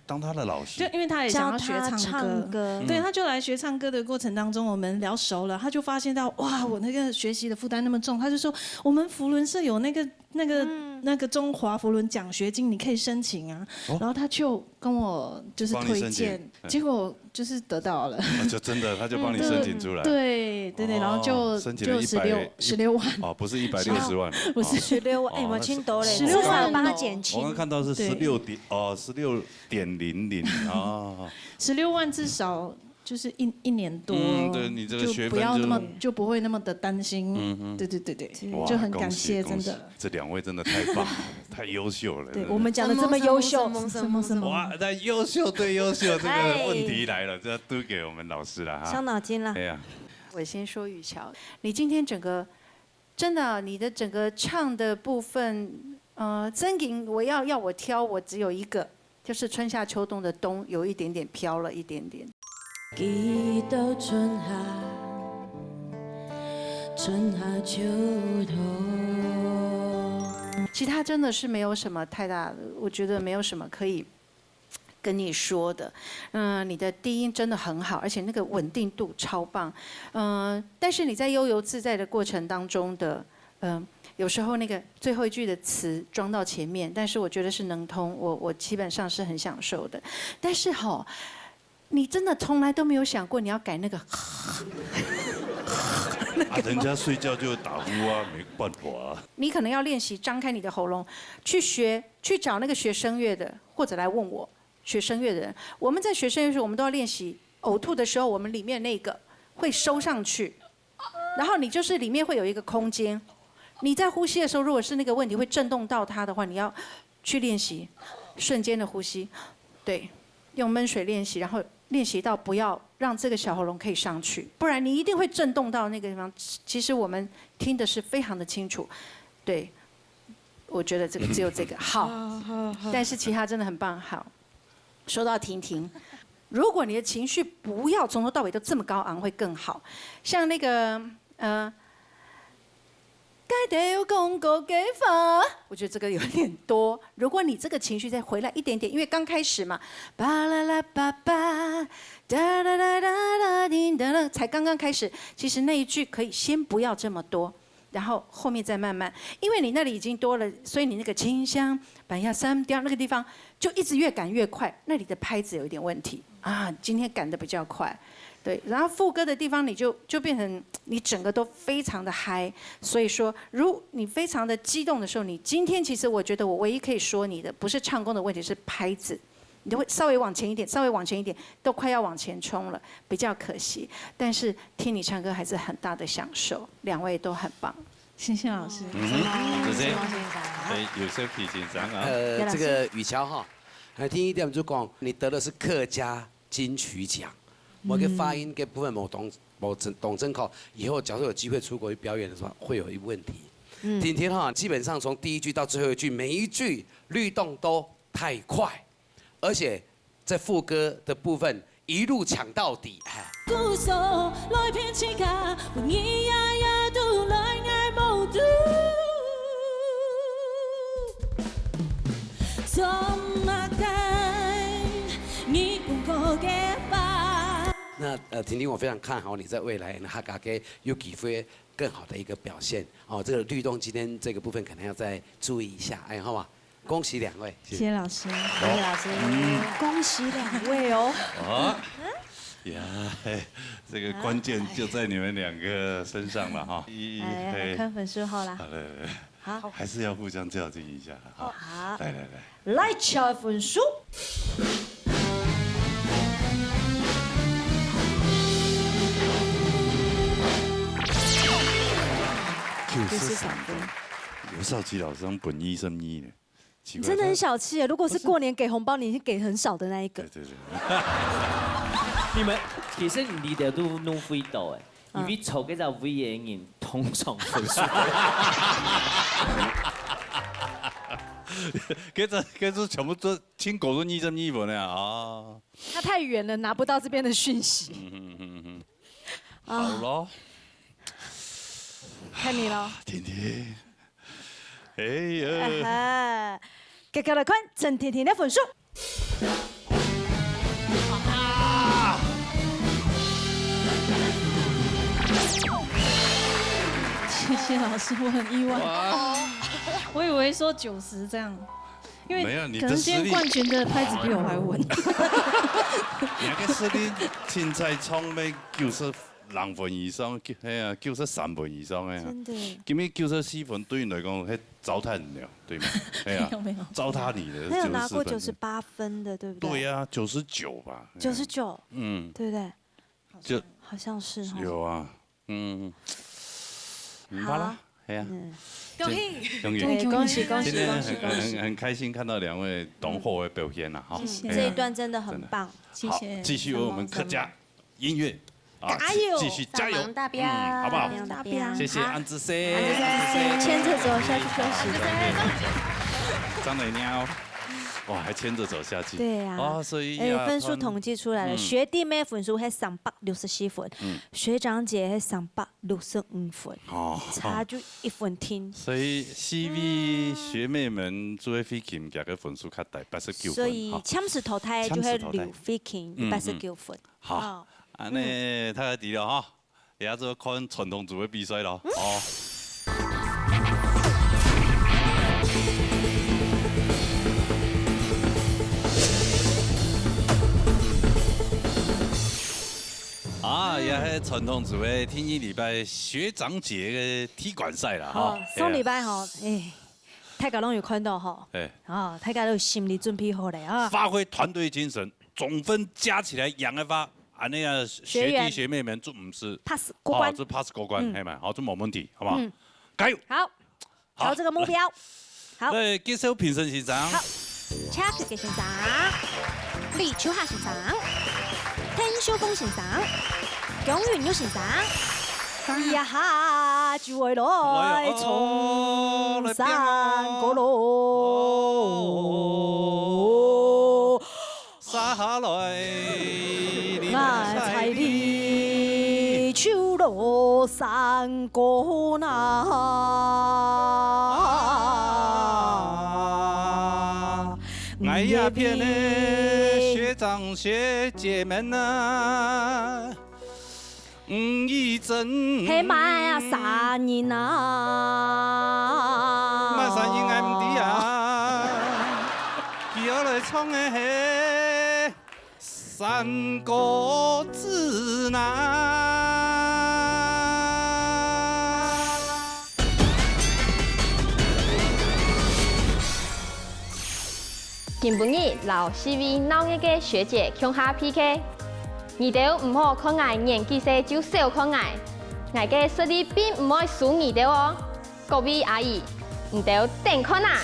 当他的老师，就因为他也想要学唱歌，对，他就来学唱歌的过程当中，我们聊熟了，他就发现到哇，我那个学习的负担那么重，他就说我们福伦社有那个中华福伦奖学金，你可以申请啊。然后他就跟我就是推荐，结果就是得到了，就真的他就帮你申请出来，对，然后就16万，哦，不是160万，不是16万，哎，我青岛嘞，16万帮他减轻，我刚看到是16.00啊，16万至少就是一年多，对你这个学分就不会那么的担心，对，就很感谢，真的，这2位真的太棒了，太优秀了，对我们讲的这么优秀，什么哇，那优秀对优秀，这个问题来了，这都给我们老师了哈，伤脑筋了，对呀。我先说雨乔，你今天整个真的，你的整个唱的部分，真吟我要我挑，我只有一个，就是春夏秋冬的冬有一点点飘了一点点。记得春夏秋冬，其他真的是没有什么太大的，我觉得没有什么可以跟你说的。你的低音真的很好，而且那个稳定度超棒。但是你在悠游自在的过程当中的，有时候那个最后一句的词装到前面，但是我觉得是能通，我基本上是很享受的。但是你真的从来都没有想过你要改那个。人家睡觉就打呼啊，没办法啊。你可能要练习张开你的喉咙，去找那个学声乐的，或者来问我学声乐的人。我们在学声乐的时候，我们都要练习呕吐的时候，我们里面那个会收上去，然后你就是里面会有一个空间。你在呼吸的时候，如果是那个问题会震动到它的话，你要去练习瞬间的呼吸，对，用闷水练习，然后练习到不要让这个小喉咙可以上去，不然你一定会震动到那个地方。其实我们听的是非常的清楚，对，我觉得这个只有这个好，但是其他真的很棒。好，说到婷婷，如果你的情绪不要从头到尾都这么高昂，会更好。像那个该都讲过给法。我觉得这个有点多。如果你这个情绪再回来一点点，因为刚开始嘛，巴啦啦巴巴，哒哒哒哒哒叮哒哒，才刚刚开始。其实那一句可以先不要这么多。然后后面再慢慢，因为你那里已经多了，所以你那个清香板呀三调那个地方就一直越赶越快，那里的拍子有一点问题啊，今天赶得比较快，对，然后副歌的地方你就变成你整个都非常的嗨，所以说如你非常的激动的时候，你今天其实我觉得我唯一可以说你的不是唱功的问题，是拍子。你就会稍微往前一点，稍微往前一点，都快要往前冲了，比较可惜。但是听你唱歌还是很大的享受，两位都很棒。谢谢老师。谢谢。对，有些提醒上啊。这个雨乔哈，听一点就讲，你得的是客家金曲奖，某个发音跟部分某懂真考，以后假如有机会出国去表演的时候，会有一个问题。婷婷哈，基本上从第一句到最后一句，每一句律动都太快。而且在副歌的部分一路抢到底，那婷婷，我非常看好你在未来哈嘎给有机会更好的一个表现哦。这个律动今天这个部分可能要再注意一下，哎，好吗？恭喜两位，谢谢老师，谢谢老师，恭喜两位哦。啊，呀，这个关键就在你们两个身上了哈。来看分数后啦。好嘞，好，还是要互相较劲一下。好，来敲分数。93分。刘少奇老师本医生医呢？你真的很小气耶！如果是过年给红包，你是给很少的那一个。对。你们其實你哋都弄灰度誒，因為湊幾隻 V 嘅人通常分數。跟住全部都聽狗都醫生醫本啊！哦，那太遠了，拿不到這邊的訊息。好咯，看你咯。婷婷。哎呀！結果來看陳婷婷的分數。謝謝老師，我很意外，我以為說90這樣，因為可能今天冠軍的拍子比我還穩。你個實力，凊彩創咩90分以上，係啊，93分以上嘅。真的。今日94分對你來講，係糟蹋你了，對嗎？沒有。糟蹋你的。他有拿過98分的，對不對？對啊，99吧。99。對不對？就好像是。有啊，唔怕啦，係啊。恭喜！今天很開心看到兩位懂貨的表現啦，哈。這一段真的很棒，謝謝。繼續為我們客家音樂。加油！繼續加油，好不好？謝謝安之生，牽着走下去休息。張磊鳥，哇，還牽着走下去。對呀。哦，所以分數統計出來了，學弟妹分數係364分，學長姐係365分，差就1分聽。所以 CV 學妹們做飛琴嘅個分數較大，89分。所以簽時淘汰就係劉飛琴89分。好。安尼太低了哈，也要做看傳統組的比賽咯。哦。啊，也係傳統組的天一禮拜學長姐的踢館賽啦。哦，上禮拜吼，大家攏有看到吼。啊，大家都有心理準備好嘞啊。發揮團隊精神，總分加起來揚一發。啊，那個學弟學妹們做唔是 pass 過關，做 pass 過關，係咪？好，做冇問題，好不好？加油！好，朝這個目標。好。嚟接受評審欣賞。好，車雪嘅欣賞，李秋夏欣賞，天秀峰欣賞，江雲玉欣賞。呀哈，就為來衝山過路，殺下來。愛彩你手落山歌呐。爱鸦片的学长学姐们呐，一阵。嘿妈呀，三年呐！妈三年爱唔知啊，叫我来唱的嘿《三国志》呐。今晡日老CV闹热嘅学姐向下 PK， 二條唔好看我年紀細就少看我，我嘅實力並唔會輸二條哦。各位阿姨，唔條等看啊！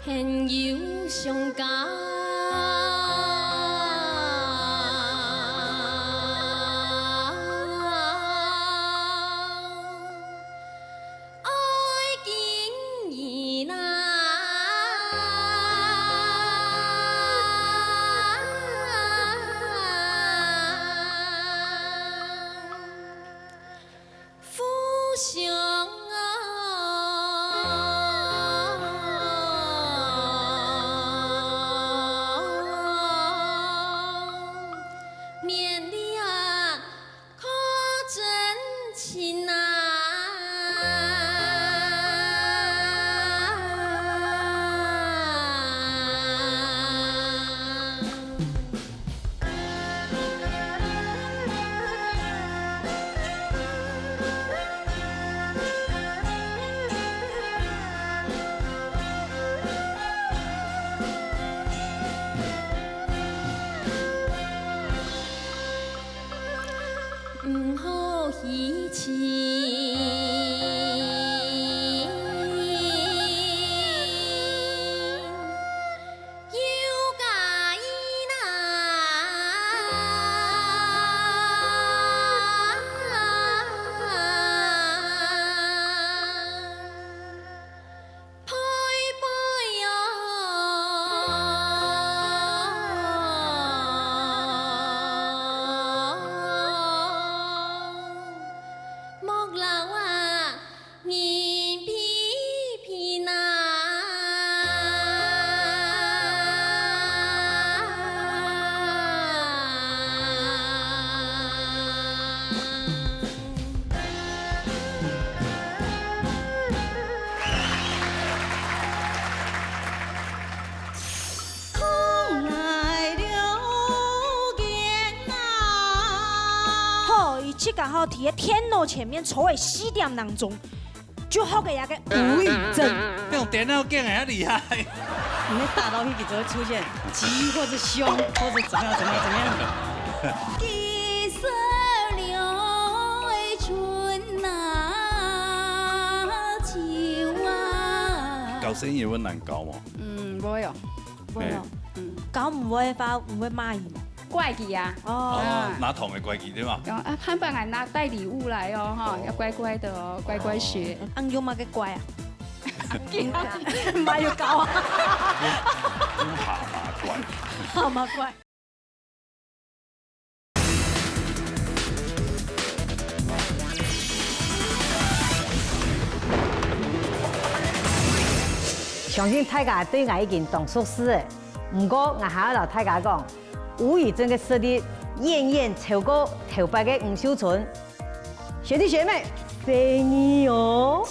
现有上佳。唔好稀奇。去刚好伫个天楼前面抽的4点当中，就好给那个无语症。用电脑更还厉害。你那大刀一笔就会出现急或者凶或者怎么样。记色了的春啊，秋啊。高声也会难高吗？不会哦，不会哦。高唔会骂伊嘛？怪奇啊！拿桶的怪奇对吗？汉本来拿带礼物来哦，哈，要乖乖的哦，乖乖学。安有嘛个乖啊？妈有高啊！蛤蟆怪。相信大家对我已经懂熟悉的，不过我还要老大家讲。吴宇真的实力远远超过头摆的吴秀纯，学弟学妹，随你哦。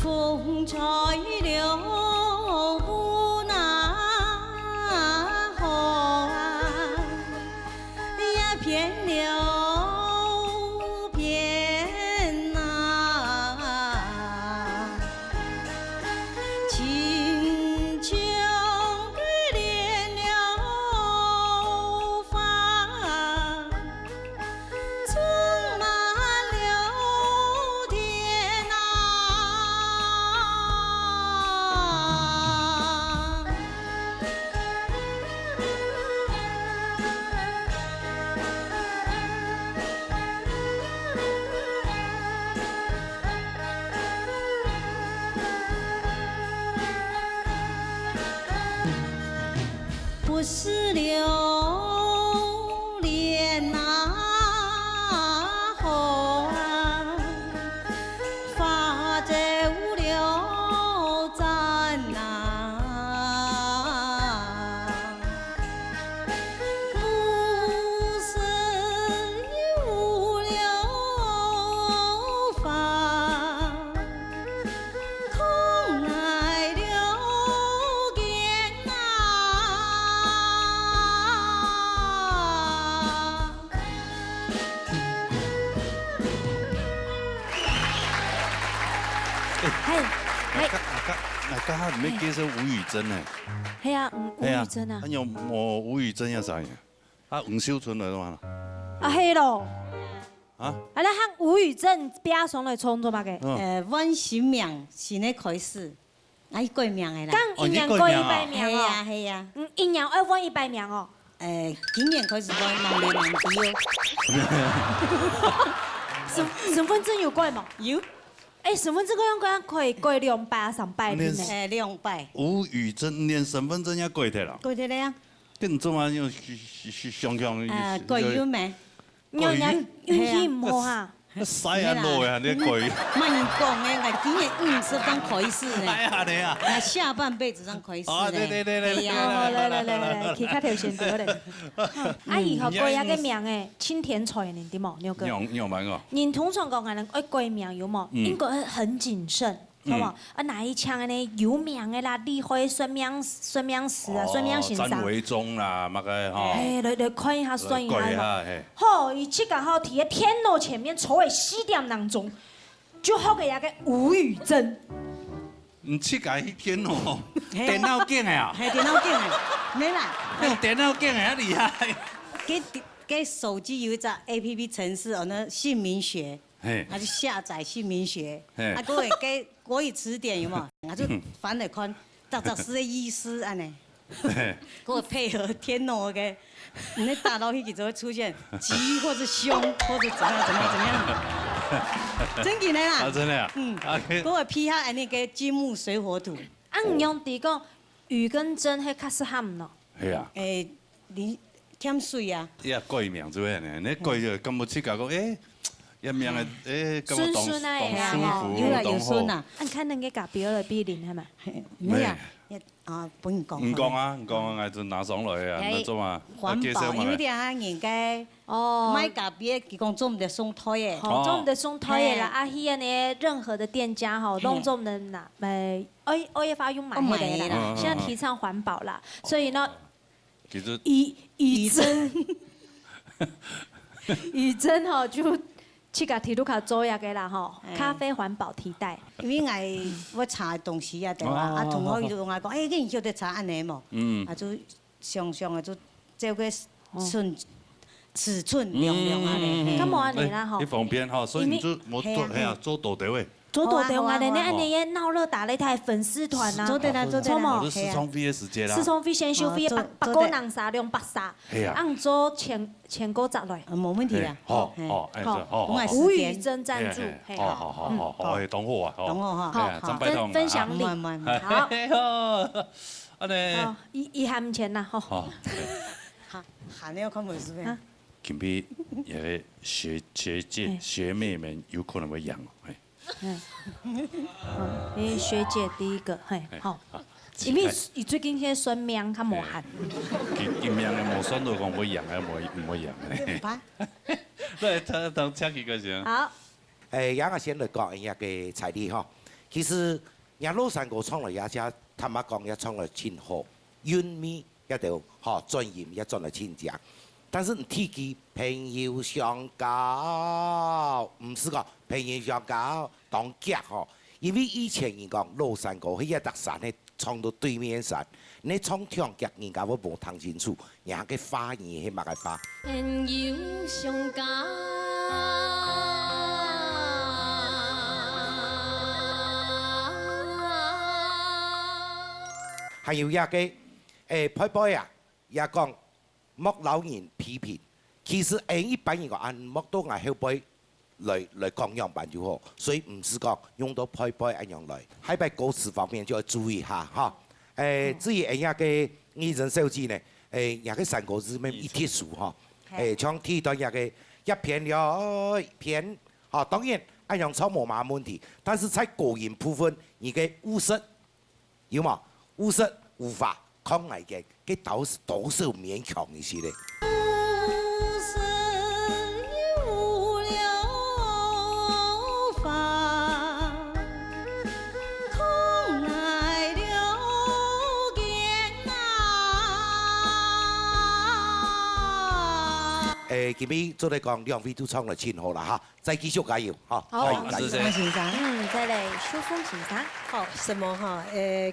风吹了。青是流连呐，好啊，发这无流赞呐，不是无流发，空来流言呐。那刚刚没介绍吴宇珍呢？系啊，吴宇珍啊，有吴宇珍要啥呀？黄秀春来嘛？啊系咯。啊？啊，咱喊吴宇珍拼上来创作嘛个？阮新名是咧开始，伊过名的啦。刚阴阳过一百名系哦。啊系啊。阴阳要阮100名哦。今年开始阮忙里忙地哦。身份证有过嘛？有。身份证嗰可以过200、300连呢。200。吴宇珍连身份证也过摕了。过摕了啊。跟做嘛用上。过有咩？人家运气唔好哈。使安落呀，你过。慢讲的，我今年50当开始呢。哎呀你啊！我下半辈子当开始呢。对。来，去较条先得嘞。啊，以后过一个名诶，青田菜呢，对冇？牛哥。牛蛮个。你通常讲人爱过名有冇？应该很谨慎。好冇？哪一枪呢？有名的啦，你可以算命师啊，算命先生。詹维忠啦，乜个吼？来看一下算一下嘛。嘿。好，伊去刚好提在天楼前面，抽的4点当中，就好给一个吴宇珍。唔去改迄天哦，电脑镜的啊。系电脑镜的，没啦。用电脑镜的啊厉害。给手机有一只 APP 程式哦，那姓名学。他就下载姓名学，啊，各位给国语词典有冇？我就翻来看，找是个意思安尼，给我配合天龙的，你那大脑那个就会出现吉或者凶或者怎样，真嘅啦。啊，真的啊。给我批下安尼个金木水火土。按用伫讲雨跟真迄较适合唔咯？系啊。你添水啊？呀，过名做咩呢？你过就咁冇去搞讲一命诶，孙孙啊，有啦有孙啊。按看那个隔壁的比邻系咪？没呀，不用讲。唔讲啊，我就拿上来啊，那做嘛？环保，因为啲人家买隔壁佢讲做唔得送胎嘅，做唔得送胎嘅啦。啊，迄呢任何的店家吼，拢做唔得拿欧耶发用买的啦。现在提倡环保啦，所以呢，以真吼就。去甲铁路卡做下个啦吼，咖啡环保替代。因为我查东西啊，对吧？同学伊就同我讲，你晓得查安尼无？就常常就照个尺寸量啊咧。咁无安尼啦吼。你方便吼，所以你就冇做大条诶。做大条啊！你安尼也闹热打擂台粉丝团啊，做对啦，做对啦。我都4冲飞的时间啦。4冲飞先收飞8个人沙2百沙，按做前高十来。冇问题啦。好，吴宇珍赞助。好，同好啊，同好哈。好，分享礼。好。安尼。伊含钱啦，吼。好，含了看袂是咩？今比也学姐学妹们有可能会养。学姐第一个，好，因为伊最近迄选命较无限。今命的无选到讲会养还唔会养咧。对，等请几个先。好。杨我先来讲一个彩礼哈，其实杨老三哥创了一家，坦白讲也创了真好，运美一条哈专业也赚了真正。但是提起朋友相交，唔是讲朋友相交当脚吼，因为以前人讲老山哥迄一搭山咧，冲到对面山，你冲跳脚，人家我无听清楚，人家个花言迄嘛个花。朋友相交。还有一个派派啊，也讲。莫老人批评，其实一般人讲按莫多嗌後輩來講樣辦就好，所以唔是講用到派派一樣來。喺歌詞方面就要注意下哈。至於一個藝人手機呢，也个三国之面一铁树哈，像第一段也个一片了片，当然按样唱冇嘛问题，但是在个人部分，你嘅武术有嘛？武术武法抗癌嘅，佢都是勉强一些的。今日做嚟講，兩位都唱得真好啦嚇，再繼續加油嚇！好，謝謝。先生，再嚟秀峰先生。好，什麼哈？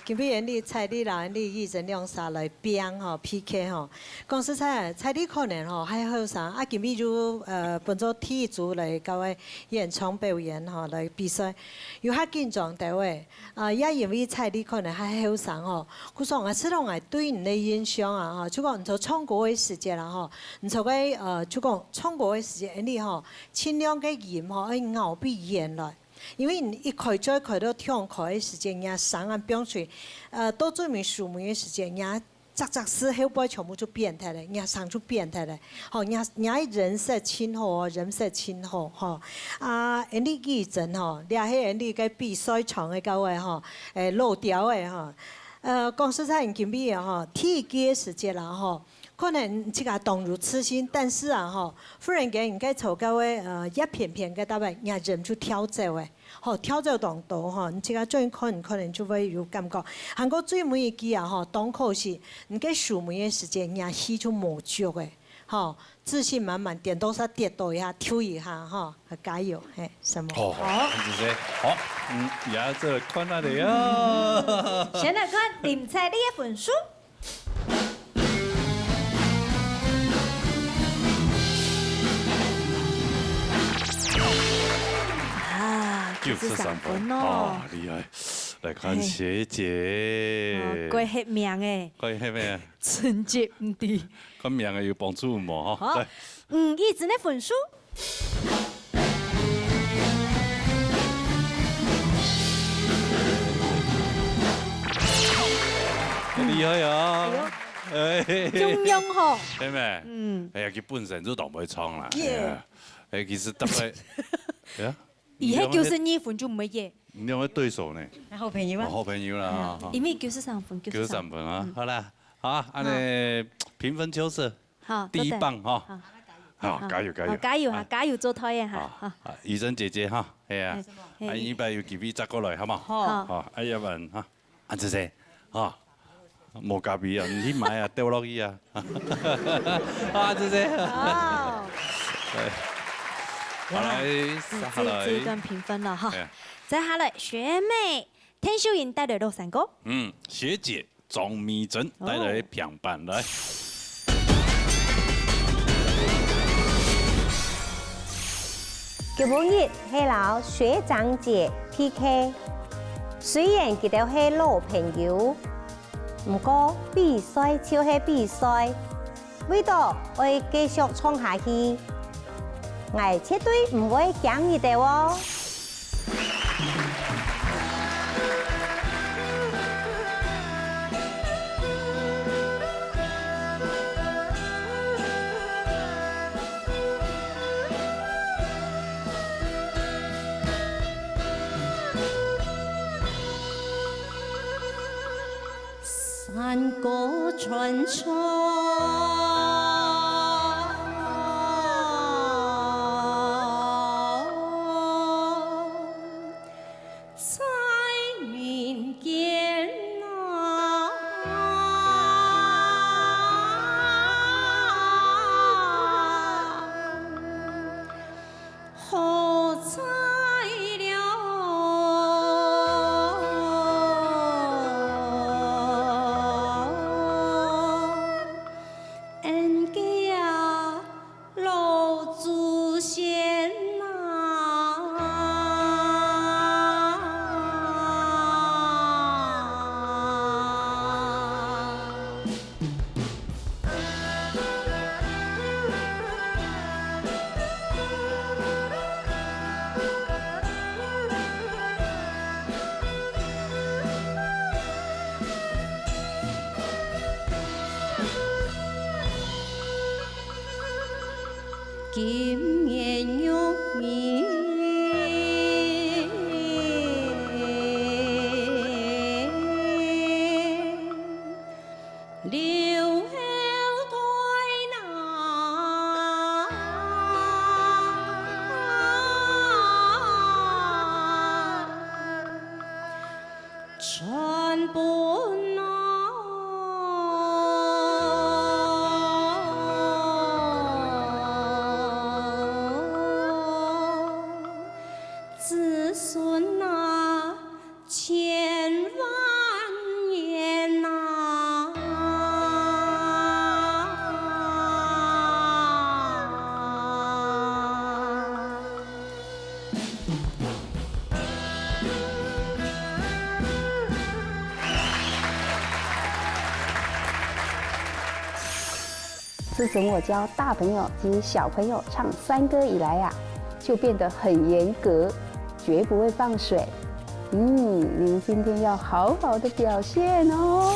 今日人哋蔡麗啦，人哋議陣兩沙來拼哈 PK 哈。講實在，蔡麗可能哈還好啥，啊今日就本做體育組來搞個演唱表演哈來比賽，有較緊張的位，也因為蔡麗可能還好啥吼。佢說我知道我對你的印象啊哈，就講你做唱歌嘅時間啦哈，你做個就講唱歌嘅時間你吼，盡量嘅演吼要熬比演來。因為你一開再開到跳開嘅時間，人上岸表水，到最尾數門嘅時間，人雜事後背全部就變態咧，人上就變態咧。好，人人設親好，人設親好，吼。人哋議陣吼，掠起人哋嘅比賽場嘅嗰位吼，漏掉嘅吼。講實在，今日吼，體育嘅時間啦吼。可能這個動如此心，但是啊，吼，忽然間應該做到嘅一片片嘅，大概人人就跳走嘅，吼跳走當道，吼，你這個最可能就會有感覺。韓國最尾一句啊，吼，當可是你嘅數每嘅時間，人戲就冇足嘅，吼，自信滿滿，點多少跌倒一下，跳一下，吼，加油，係什麼？好，謝謝。好，而家就看下你啊。先來看林采莉嘅分數。93分哦，厲害！來看學姐，怪黑命誒，怪黑命，成績唔低，個命誒有幫助冇？好，一直呢分數。厲害啊！中庸嗬，係咪？哎呀，佢本身就當唔會唱啦。其實特別，而喺92分就唔係嘢。你兩位對手呢？好朋友啊！好朋友啦！因為93分，93分啊！好啦，好，按你評分就是第一棒哈。好，加油加油！加油嚇，加油做台嘅嚇。怡珍姐姐哈，係啊，依擺要幾位執過來好冇？好，一文哈，安姐姐，啊，冇咖啡啊，唔去買啊，掉落去啊。啊，姐姐。好。好來，這一段評分了哈。再下來，學妹天秀瑩帶來63個。學姐莊美珍帶來平板來。今日係老學長姐 PK， 雖然佢哋係老朋友，不過比賽就是比賽，為咗我繼續唱下去。我絕對唔會驚你哋哦。山歌傳唱。金颜玉面。 子孙啊，千万年呐！自从我教大朋友及小朋友唱山歌以来呀，就变得很严格。 绝不会放水，你们今天要好好的表现哦。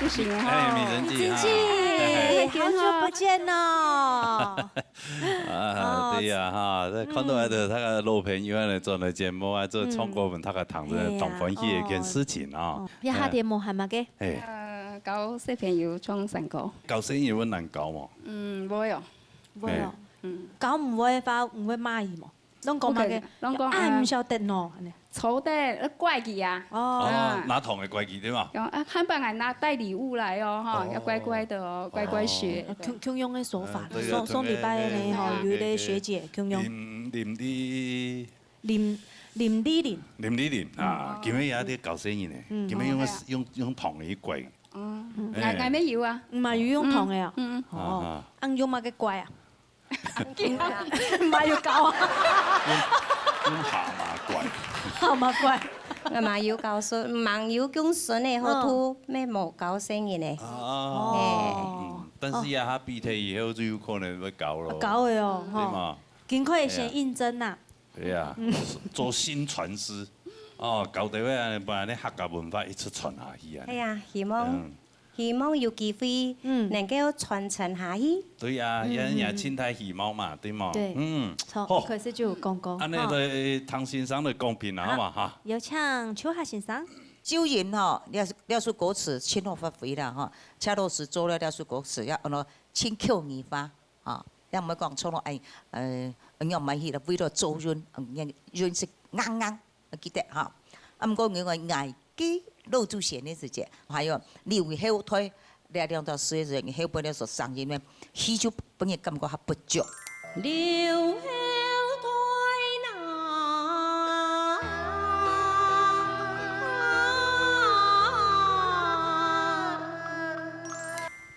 谢谢你哈，哎，美人计哈，好久不见哦。对呀哈，看到他的那个录片，原来做的节目啊，做创国文，他个堂子同欢喜的一件事情啊。一下节目係咪嘅？教小朋友唱山歌。教小朋友難教嘛？唔會哦。唔會哦。教唔會話唔會罵伊嘛？攏講乜嘅？攏講啊，唔曉得喏。錯的怪奇啊！哦，拿桶的怪奇對嘛？漢爸還拿帶禮物來哦，哈，要乖乖的哦，乖乖學。強用的手法，上禮拜呢，哈，有啲學姐強用。林麗玲啊，今日有啲教生意呢，今日用糖嘅怪。嗌咩要啊？唔係要用糖嘅啊。哦，用乜嘅怪啊？唔係要教啊。用蛤蟆怪。蛤蟆怪。嘛要教孫，盲要講孫嘅好多咩冇教生意呢？哦。但是呀，他畢業以後就有可能會教咯。教嘅哦，對嘛？盡快先應徵呐。對呀，做新傳師。哦，搞到咧，把啲客家文化一直傳下去啊！係啊，希望有機會能夠傳承下去。對呀，人也親太希望嘛，對嘛？對，好，可是就講講。安尼對唐先生的公平啦，好嘛哈？有請秋夏先生。酒人吼，了出歌詞，千好發揮啦吼。車老師做了出歌詞，要按照千口語法吼。咱唔好講錯咯，我買去啦，為了做潤，潤是硬，記得哈。啊，唔過我愛記老祖先的事情，還有你會後退，兩到4月人後半年所上映呢，戲就本人感覺還不足。留後退。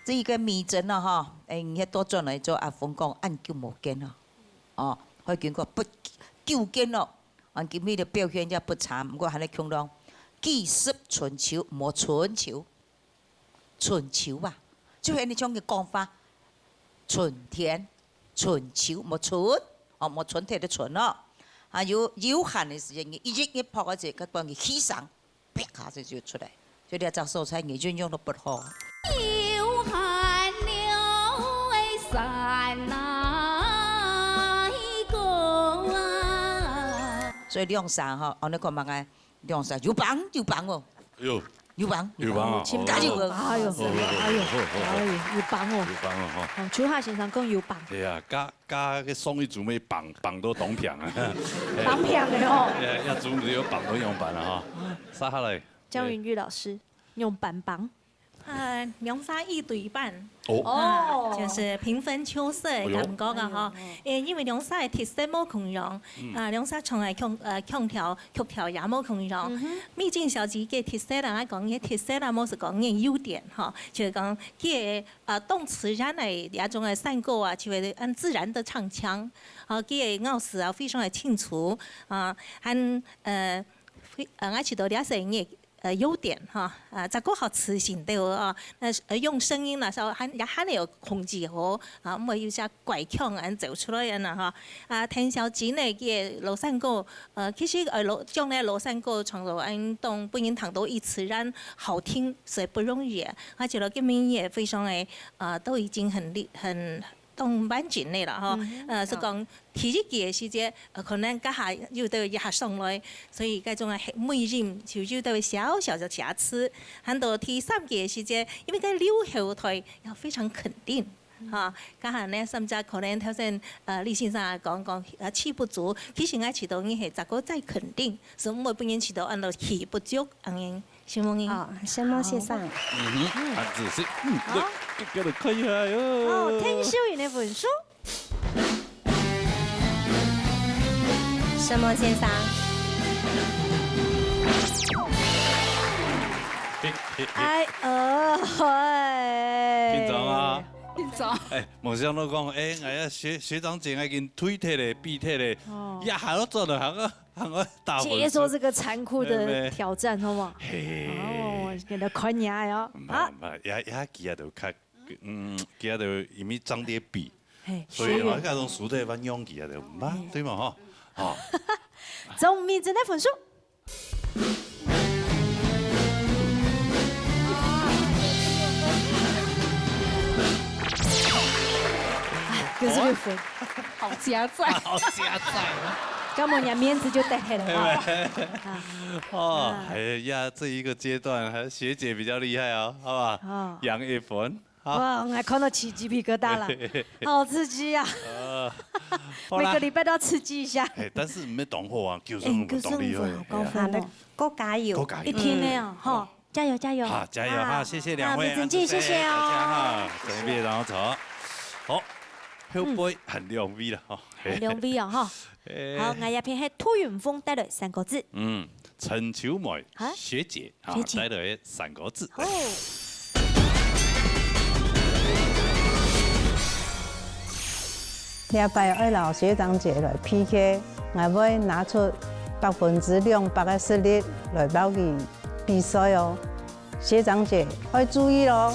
这个迷阵啊吼，迄多转来做阿峰讲按久无见哦，哦，可以经过不久见咯，今日的表现也不差，不过还咧强调既湿春秋，莫春秋，春秋啊，就係呢種嘅講法，春天、春秋莫春，哦莫春天的春咯，啊有寒嘅時間，一日一泡嗰隻，佢講嘅氣上，啪下就出來，所以呢隻蔬菜嘅運用都不好。有寒了的山哪一個啊？所以晾衫吼，我哋講乜嘅晾衫有棒哦。有棒哦，加油啊！哎呦，有棒哦，有棒哦吼。秋夏先生讲有棒。係啊，加個送一組咩棒都當平啊。棒平嘅哦。要組有棒都用棒啊哈。下來。江云玉老師用板棒。凉沙一對半，就是平分秋色嘅感覺啊！嗬，因為涼沙嘅特色冇共樣，涼沙從來曲調也冇共樣。秘境小姐嘅特色啦，講嘅特色啦，冇是講嘅優點嗬，就是講佢動詞然嚟一種嘅散歌啊，就係按自然的唱腔，佢嘅咬字啊非常嘅清楚啊，和我知道了解嘅。優點哈，這個好磁性的哦，用聲音啦，時候也還有控制好，唔會有些怪腔啊走出來嘅哈。聽小姐呢嘅羅山歌，其實將來羅山歌創作當本人彈到一自然好聽，所以不容易。我覺得佢們也非常嘅都已經很當班進嚟啦，嗬，是講第一季嘅時節，可能家下要到一下上來，所以嗰種係每人就要到小小嘅瑕疵。喺到第三季嘅時節，因為佢溜後台又非常肯定，嚇，家下呢甚至可能頭先李先生講氣不足，其實我遲到呢係個再肯定，所以我本人遲到按到氣不足，樣。先望你。先望先生。很仔細。好。這個可以啊喲。哦，聽小云的文書。先望先生。緊張啊！緊張。夢想都講，我學長姐已經腿踢咧、臂踢咧，一下都做得行我打。接受這個殘酷的挑戰，好嗎？哦，給他寬牙喲。啊，也記都較，記都因為長啲臂，所以我嗰種輸得蠻勇氣啊，就唔嘛，對嘛嗬？哦。總名字的分數。可是分，好加載，好加載。咁我哋面子就得起來了。哦，哎呀，這一個階段，還學姐比較厲害哦，好吧？楊一凡，哇，我看到起雞皮疙瘩了，好刺激呀！每個禮拜都要刺激一下。但是唔係當好啊，叫聲唔當厲害。高分哦，多加油！一天呢啊，好，加油加油！好，加油哈！謝謝兩位，謝謝哦。大家哈，準備然後走，好。後背很亮 V 啦，嗬，很亮 V 啊，嗬。好，我一篇係兔雲峰帶來3個字。陳秋梅學姐啊，帶來3個字。好。禮拜二老學長姐來 PK， 我會拿出200%嘅實力來報佢比賽哦，學長姐要注意咯。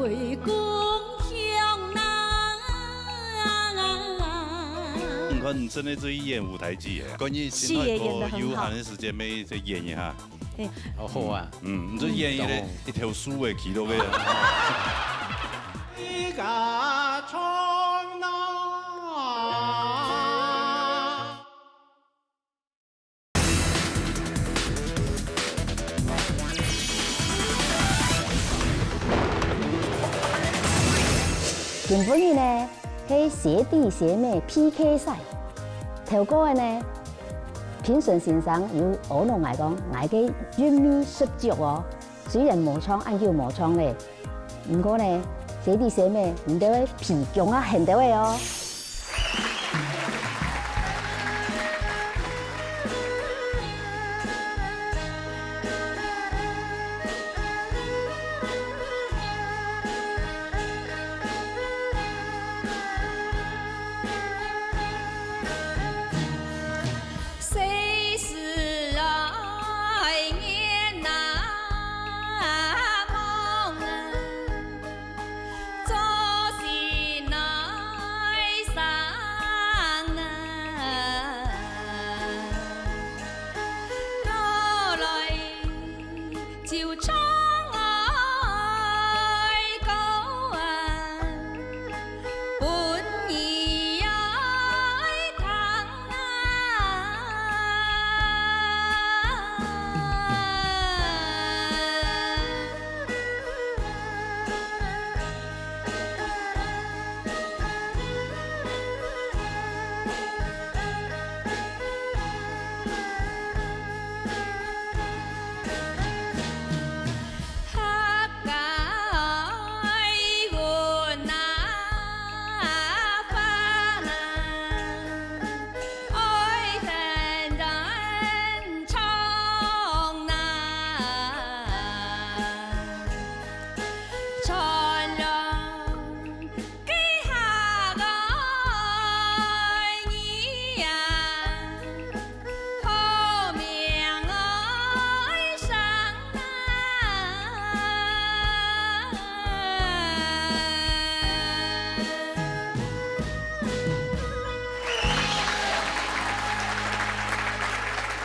回故乡呐。你真的是演舞台剧的，关于现在个有限的时间，要再演一下。好好啊，你这演一条书的去落去。一个窗呐。原本日呢，係學弟學妹 PK 賽，頭個嘅呢，評審先生有我同我講，我嘅韻味十足哦。雖然無唱按叫無唱咧，不過呢，學弟學妹唔得皮強啊，很得嘅哦。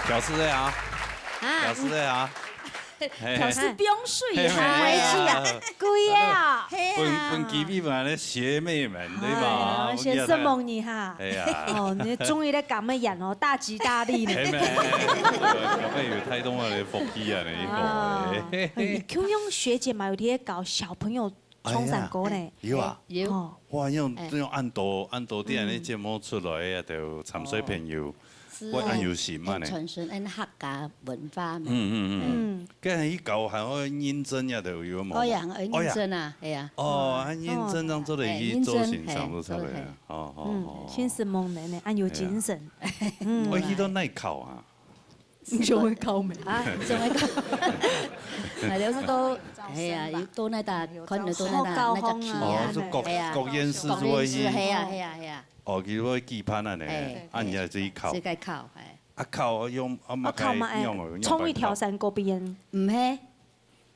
表示的啊，表示的啊，表示不用睡啊，回去啊，贵啊，本基比们的学妹们对吧？先生梦你哈，哎呀，哦，你终于在咁嘅人哦，大吉大利呢。咁有太多嘅福氣啊！你個，Q 用學姐嘛有啲搞小朋友衝山歌呢？有啊，有。哇，用按多啲啲節目出來啊，就沉水朋友。我按有心嘛呢？傳承按客家文化嘛。跟住依舊係我認真呀，就有冇？哦呀，認真啊，係啊。哦，按認真當做嚟去做欣賞都出嚟啊！哦。先是夢人呢，按有精神。我去到內考啊！仲會考未？啊，仲會考。係你都係啊，要到那達，可能到那達那個期啊，係啊，國演師做去。係啊。哦，佢會記攀啊，你按日自己考。自己考係。啊考用啊嘛用衝一條山嗰邊。唔係。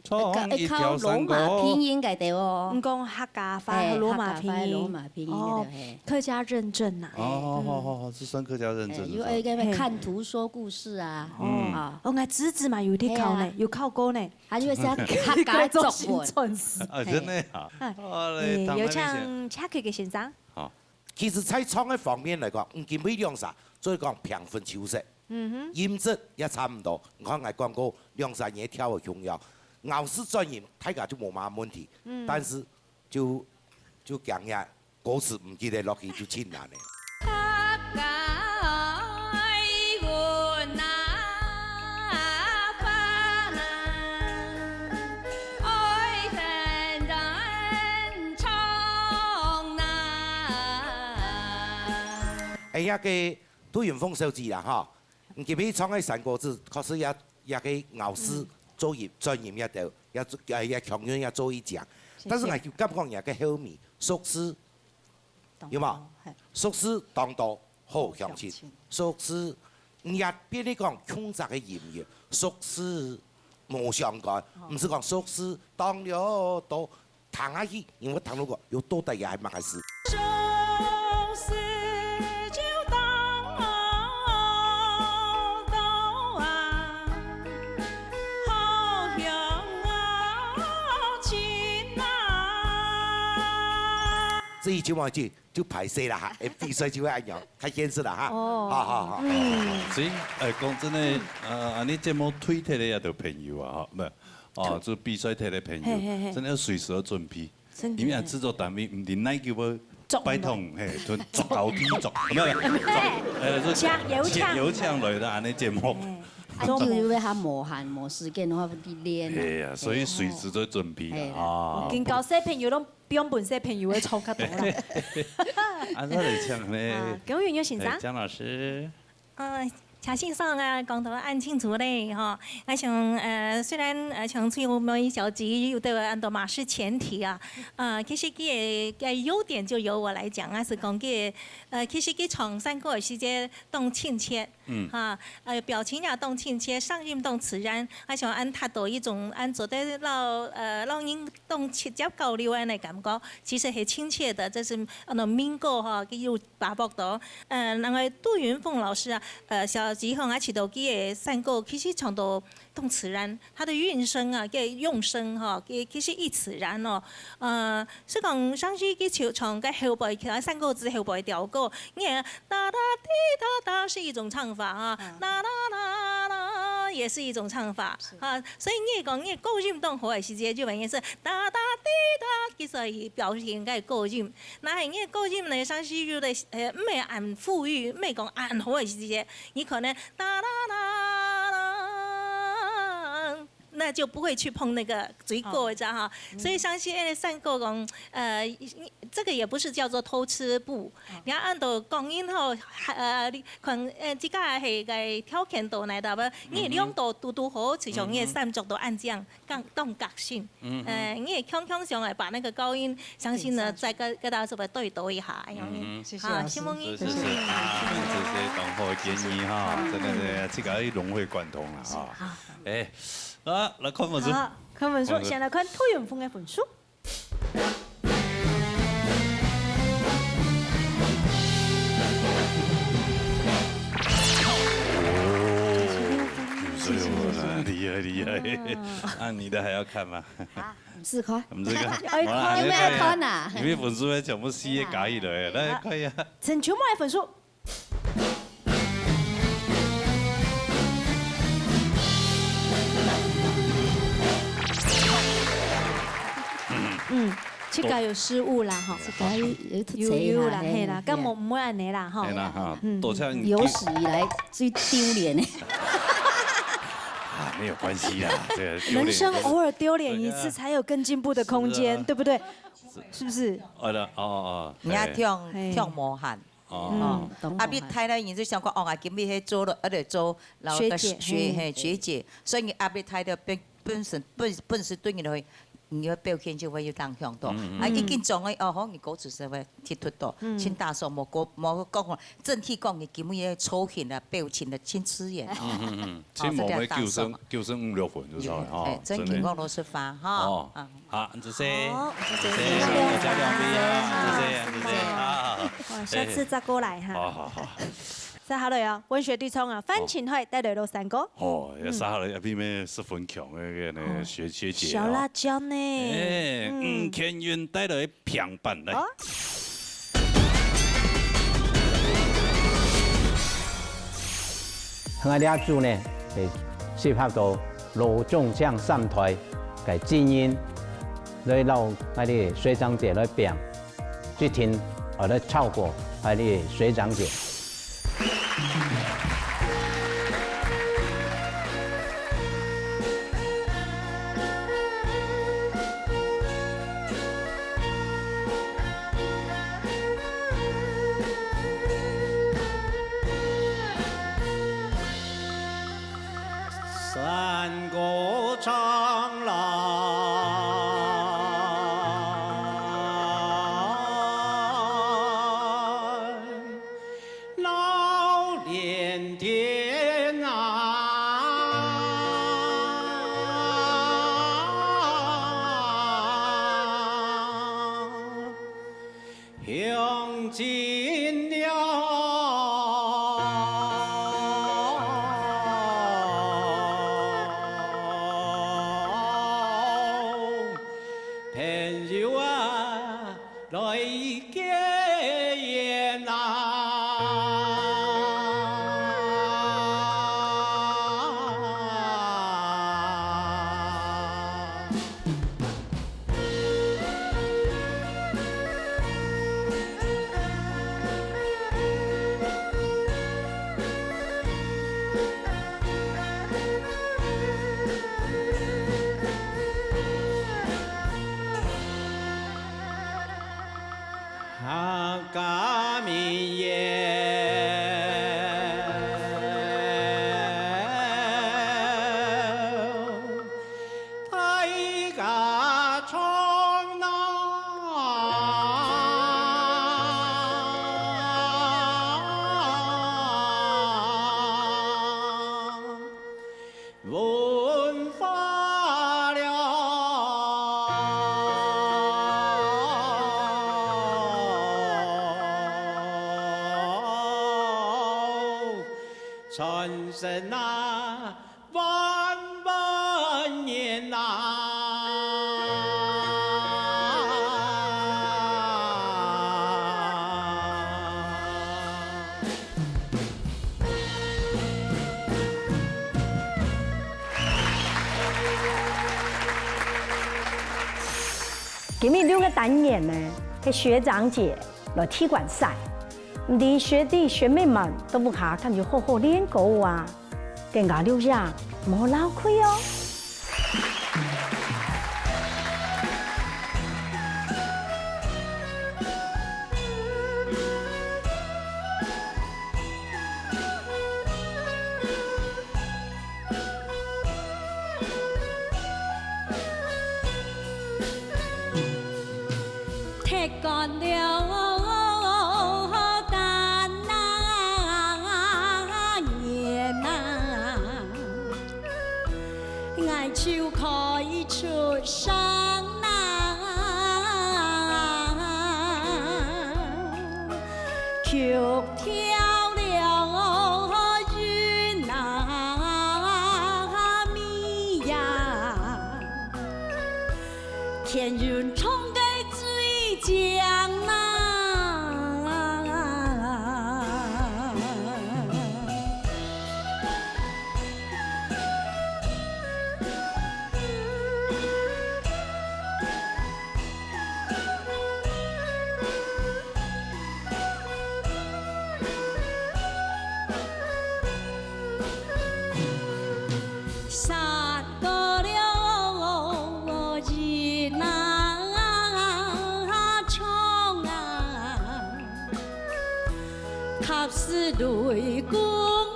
衝一條山羅馬拼音嘅對哦。唔講客家話和羅馬拼音。羅馬拼音嘅對。客家認證啊。哦，是算客家認證。有一個看圖說故事啊。啊，我侄子嘛有啲考呢，有考過呢。他就係客家作文。啊，真的啊。有請恰佢嘅先生。其實喺創嘅方面嚟講，唔見每樣啥，所以講平分秋色，音質也差唔多。我係講過兩三年跳嘅重要，咬字專業，大家就冇乜問題。但是就講呀，歌詞唔記得落去就困難嘅。哎呀，個都元豐數字啦，嚇！唔記俾創喺神國字，確實也個咬字作業專業一條，也強樣也做一講。但是我就感覺也個後面熟詩，有冇？熟詩當道好向前，熟詩也邊啲講空雜嘅言語，熟詩冇相干，唔是講熟詩當了道。躺下去，因为我躺如果有多大也还蛮开始。所以今晚就排泄啦哈，比赛就会安样，开电视了哈。哦，好。所以讲真的，安尼节目推特的也都朋友啊，不，哦，就比赛特的朋友，真的要随时要准备，因为制作单位唔定那叫要拜通，嘿，作高低作，有枪来的安尼节目。就因为他磨汗磨时间的话，你练。系啊，所以随时都准备啦。啊，見教小朋友都不用本小朋友會操較多啦。安怎嚟唱呢？咁袁有先生。江老師。茶先生啊，講到按清楚咧，哈，我想雖然像崔無梅小姐有對按到馬氏前提啊，其實佢嘅優點就由我來講啊，是講佢其實佢唱山歌嘅時節動親切，表情也動親切，聲音動自然，我想按達到一種按做得老人動直接交流安嘅感覺，其實係親切的，這是民歌哈，佢有把握到，那個杜雲鳳老師啊，小吉和阿起到佢嘅山歌，其實唱到動自然，他的韻聲啊，嘅用聲哈，其實一自然哦。所以講上次佢唱嘅後背，其他山歌之後背調歌，你噠噠滴噠噠是一種唱法啊，噠噠噠噠也是一種唱法啊。所以你講你高音動好嘅時節，就原因是噠噠滴噠，其實表現嘅高音。那係你高音呢，上次要嚟唔係按富裕，唔係講按好嘅時節，你可能噠噠噠。那就不會去碰那個嘴角，知道哈？所以像現在山歌講，這個也不是叫做偷吃步，你要按到講音後，你可這個係個條件度嚟的，你兩度都好，其實你三足都按這樣，動覺性，你強上來把那個高音，相信呢再跟大家對賭一下，謝謝，希望你，謝謝，這些同好建議哈，真的這個融會貫通啦哈，誒。啊，來看分數。好，看分數，先來看杜雲鳳嘅分數。厲害！啊，你的還要看嗎？啊，唔試看。唔試看。有咩看啊？因為分數咧全部四個加起來，來可以啊。陳秋梅嘅分數。這個有失誤啦，哈，有啦，係啦，咁我唔會按你啦，哈。係啦，哈，多謝你。有史以來最丟臉嘅。啊，沒有關係啦，這人生偶爾丟臉一次，才有更進步的空間，對不對？是不是？人家跳魔漢。哦，啊！你睇咧，然之上個學藝檢去做了，做老個學姐，所以阿你睇到本身對佢。你要表現就會要當向多，已經撞嘅可能嗰次就會貼脱到，請大數冇講整體講嘅基本嘢粗顯啊，表情啊，請刺眼。請冇咩叫聲5、6分就錯哦。真係我老師發哈。好，謝謝，大家兩位啊，謝謝，好，下次再過來哈。好。再下來啊，溫學對唱啊，范琴慧帶來到山歌。哦，要殺下來一邊咩十分強嘅呢學姐。小辣椒呢？田雲帶來平板來。我哋組呢係適合到羅中將三台嘅精英來讓我哋學長姐來表，最聽我哋超過我哋學長姐。山歌唱來。传承啊，万万年呐。今日6个单元呢，是学长姐来踢馆赛，你学弟学妹们都不下看就好好练歌啊，更加留下莫老亏哦。踢干了干那年啊，爱就开出山啊，曲跳了云啊米呀，天云冲给水江啊。山过了日那冲啊，恰是雷公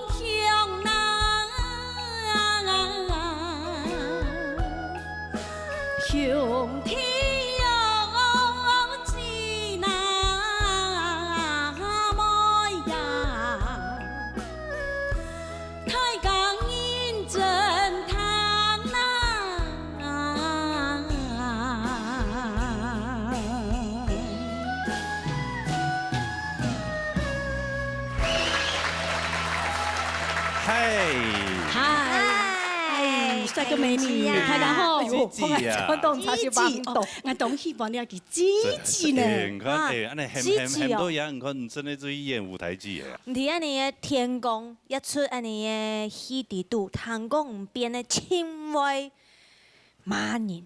乡那，乡天有志那么呀，太港认真。嗨，帅哥美女，大家好，我懂茶是帮懂，我懂希望你要给积极呢。你看，安尼很多人，你看真的做演舞台剧的。唔是安尼的天公，一出安尼的戏地度，唐宫边的青蛙马人，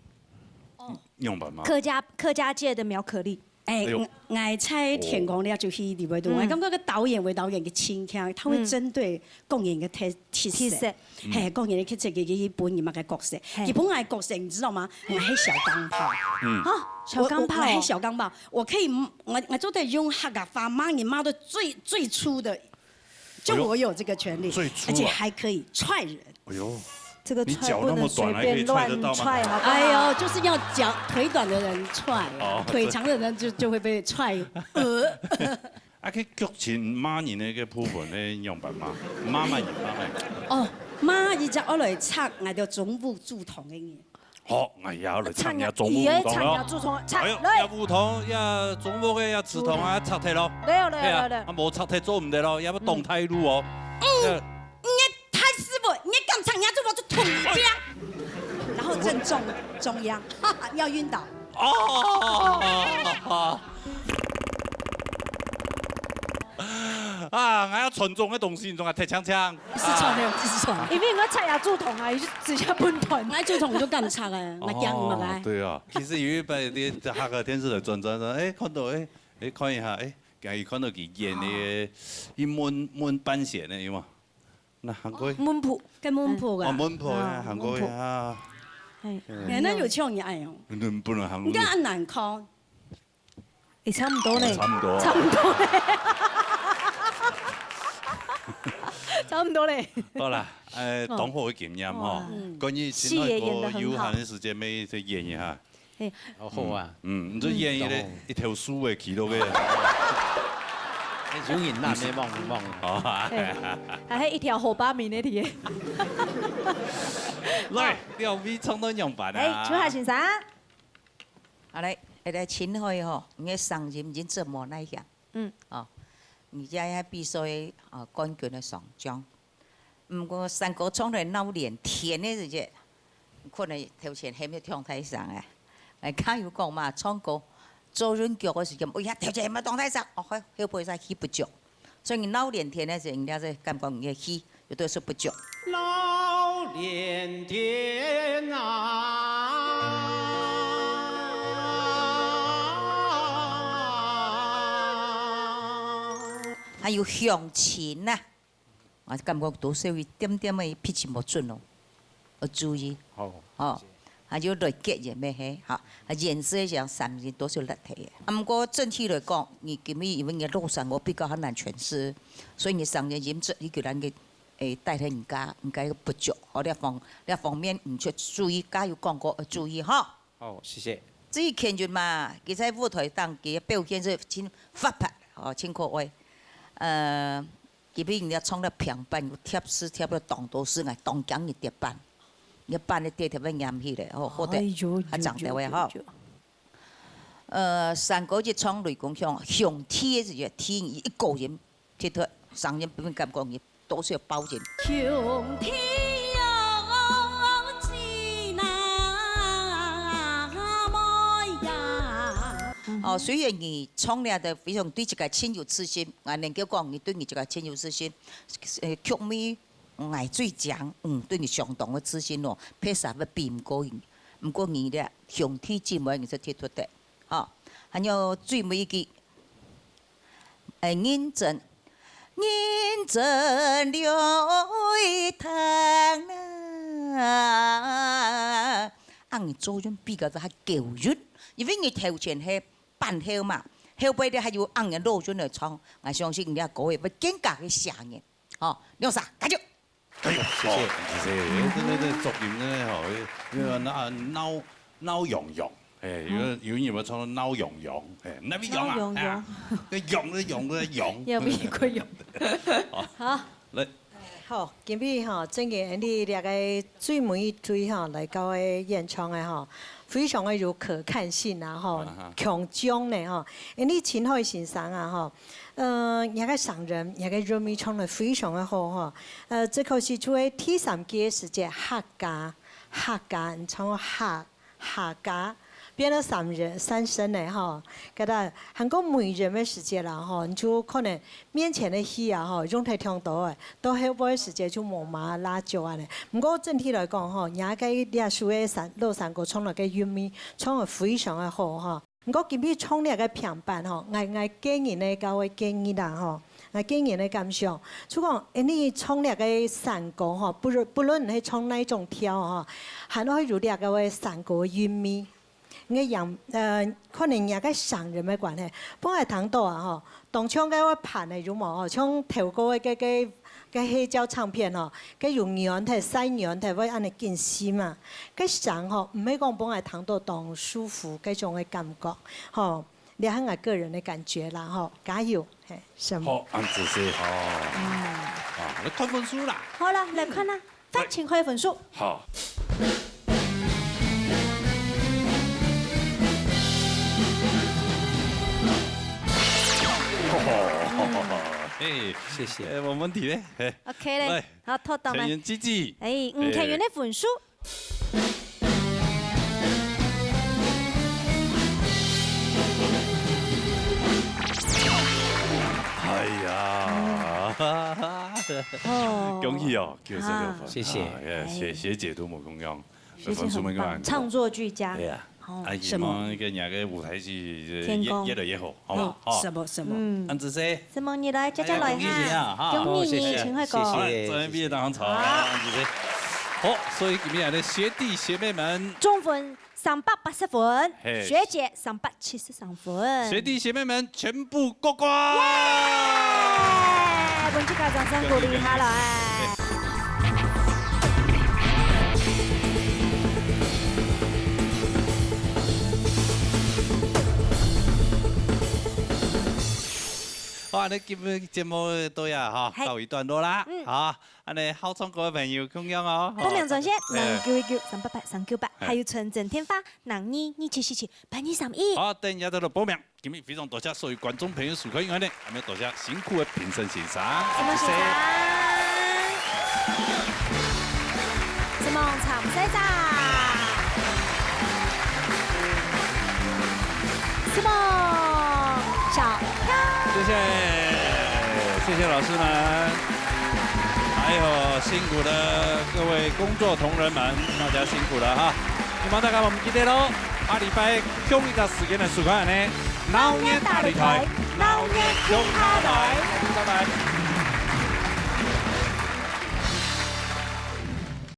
用吧吗？客家界的苗可丽。我猜天公了就戏里边度，我感觉个导演为导演嘅倾向，他会针对工人嘅特色，系工人嘅特色嘅本人物嘅角色，基本嘅角色你知道吗？我係小鋼炮，小鋼炮，我係小鋼炮，我可以我就得用黑嘅發罵你罵到最粗的，就我有這個權利，而且還可以踹人。哎呦！这个踹不能随便乱踹，好不好？哎呦，就是要脚腿短的人踹，腿长的人就会被踹。啊，去剧情罵人那个部分咧用办法，骂人。哦，罵伊只我來插，我就總部駐堂嘅嘢。好，我要來參加總務舞堂咯。哎呦，要舞堂，要總務嘅要祠堂啊，插體咯。對。啊，冇插體做唔得咯，要不動態路哦。太師傅，你敢唱，人家就我就捅你家，然後正中央，哈哈，要暈倒。啊，我要群眾嘅東西，仲係踢槍。是錯的，是錯。因為我插下竹筒啊，就直接崩斷。我竹筒我就敢插啊，我驚嘛來。對啊，其實有一擺啲客家電視台轉，看到看一下，看到佢演嘅一門半線嘅，有冇？那韓國門譜跟門譜噶。門譜啊，韓國啊。係，那有唱嘢哎喲。不能韓國。你看難考。差唔多咧。差唔多。差唔多咧。好啦，同學嘅經驗哈，關於現在個有限嘅時間，咪再演一下。好啊。你再演一條書嘅記錄嘅。小言難你望。係一條河巴面呢條。來，你後邊唱到樣板啊？朱夏先生。好嘞，現在前去吼，我上任已這麼那樣。而且喺比賽冠軍嘅上獎，唔过三哥唱的老脸甜的日子，可能头前还没唱台上啊。哎，加油讲嘛，唱歌做人脚的时间，哎呀，头前没唱台上，哦，后背在起不足，所以老脸甜的时候，人家在感觉人家起有的是不足。老脸甜啊！ 还有乡亲呐，我感觉多少有一点点的脾气无准哦，要注意。好。哦，还有来结也咩嘿，哈，颜色上三件多少立体的。啊，不过整体来讲，你今日因为你路上我比较很难诠释，所以你上嘅颜值，你叫咱嘅带替人家不足，好呢方面唔去注意，加油讲过要注意哈。好，谢谢。至于खे人嘛，佢在舞台当佢表演是真发拍，哦，真可爱。基本人家唱了平板，有贴丝贴了当都是哎，当讲一叠板，一板的叠特别严起来，哦，好的，还长得位哈。三个就唱雷公乡乡天的时候，天一个人，贴脱上人不能感觉你多少包人。乡天。 哦，虽然你唱了的非常对这个亲有自信，我能够讲你对你这个亲有自信，曲咪爱最强，对你相当的自信咯，配上要比唔过人，唔过你咧上天之美你是贴脱的，哦，还有最尾一句，认真流淌啊，按你做人比较还够热，因为你头前系。 半后嘛，后背的还有按人路准来唱，我相信人家各位会更加的响应。哦，梁生，加油！加油！谢谢，谢谢。那作品呢？吼，因为闹洋洋，有有冇唱到闹洋洋？那边洋啊，个洋咧洋咧洋。有咩个洋？好，来。 好，今日吼，正嘅你两个最每一堆吼来到嘅演唱嘅吼，非常嘅有可看性啊吼，强壮嘅吼，你真好欣赏啊吼，也个上人，也个人民唱得非常嘅好吼，这口是做嘅第三届时节客家，你唱客家。 变了三声嘞哈，给他韩国每人的时间啦哈，你就可能面前的戏啊哈，用太听到诶，到后尾的时间就冇嘛拉脚啊嘞。不过整体来讲哈，人家列书的老三哥唱了个韵味，唱得非常的好哈。不过今日唱了个平板哈，我建议呢各位建议啦哈。 我建议的感想，就讲，你唱那个山歌哈，不论你唱哪种调哈，还可以入那个山歌韵味。 我样可能人家上人的关系，本来听到啊吼，当唱个我拍的如毛吼，唱头歌的个黑胶唱片吼，个用软体、细软体，我安尼见死嘛。个上吼，唔系讲本来听到当舒服嗰种的感觉，吼，你係我個人的感覺啦，吼，加油，係什麼？好，安子是好，來看分數啦。好啦，來看啦，翻請開分數。好。 谢谢。冇問題咧。OK 咧，好，拖到成員支持。成員的分數。哎呀，恭喜哦，96分。谢谢。學姐都冇咁樣，學姐很棒，唱作俱佳。對啊。 希望那個人嘅舞台劇越來越好，好嘛？什麼？安子生。什麼？你來，佳佳來哈。恭喜你，請開講。謝謝。昨天畢業當場，安子生。好，所以今日的學弟學妹們，總分380分，學姐373分，學弟學妹們全部過關。我們這個掌聲鼓勵他了哎。 好，你今日節目到呀哈，告一段落啦。好，你好唱歌嘅朋友咁樣哦。報名專線0919388398，還有純正天發9227778231。好，等一下到到報名，今日非常多謝所有觀眾朋友收看，因為呢，還有多謝辛苦嘅評審先生。謝謝。什么长西仔？什么小跳？谢谢老师们，还有辛苦的各位工作同仁们，大家辛苦了哈！希望大家我们记得喽，下禮拜強烈嘅時間係時間呢，鬧熱大擂台，鬧熱中下台，拜拜。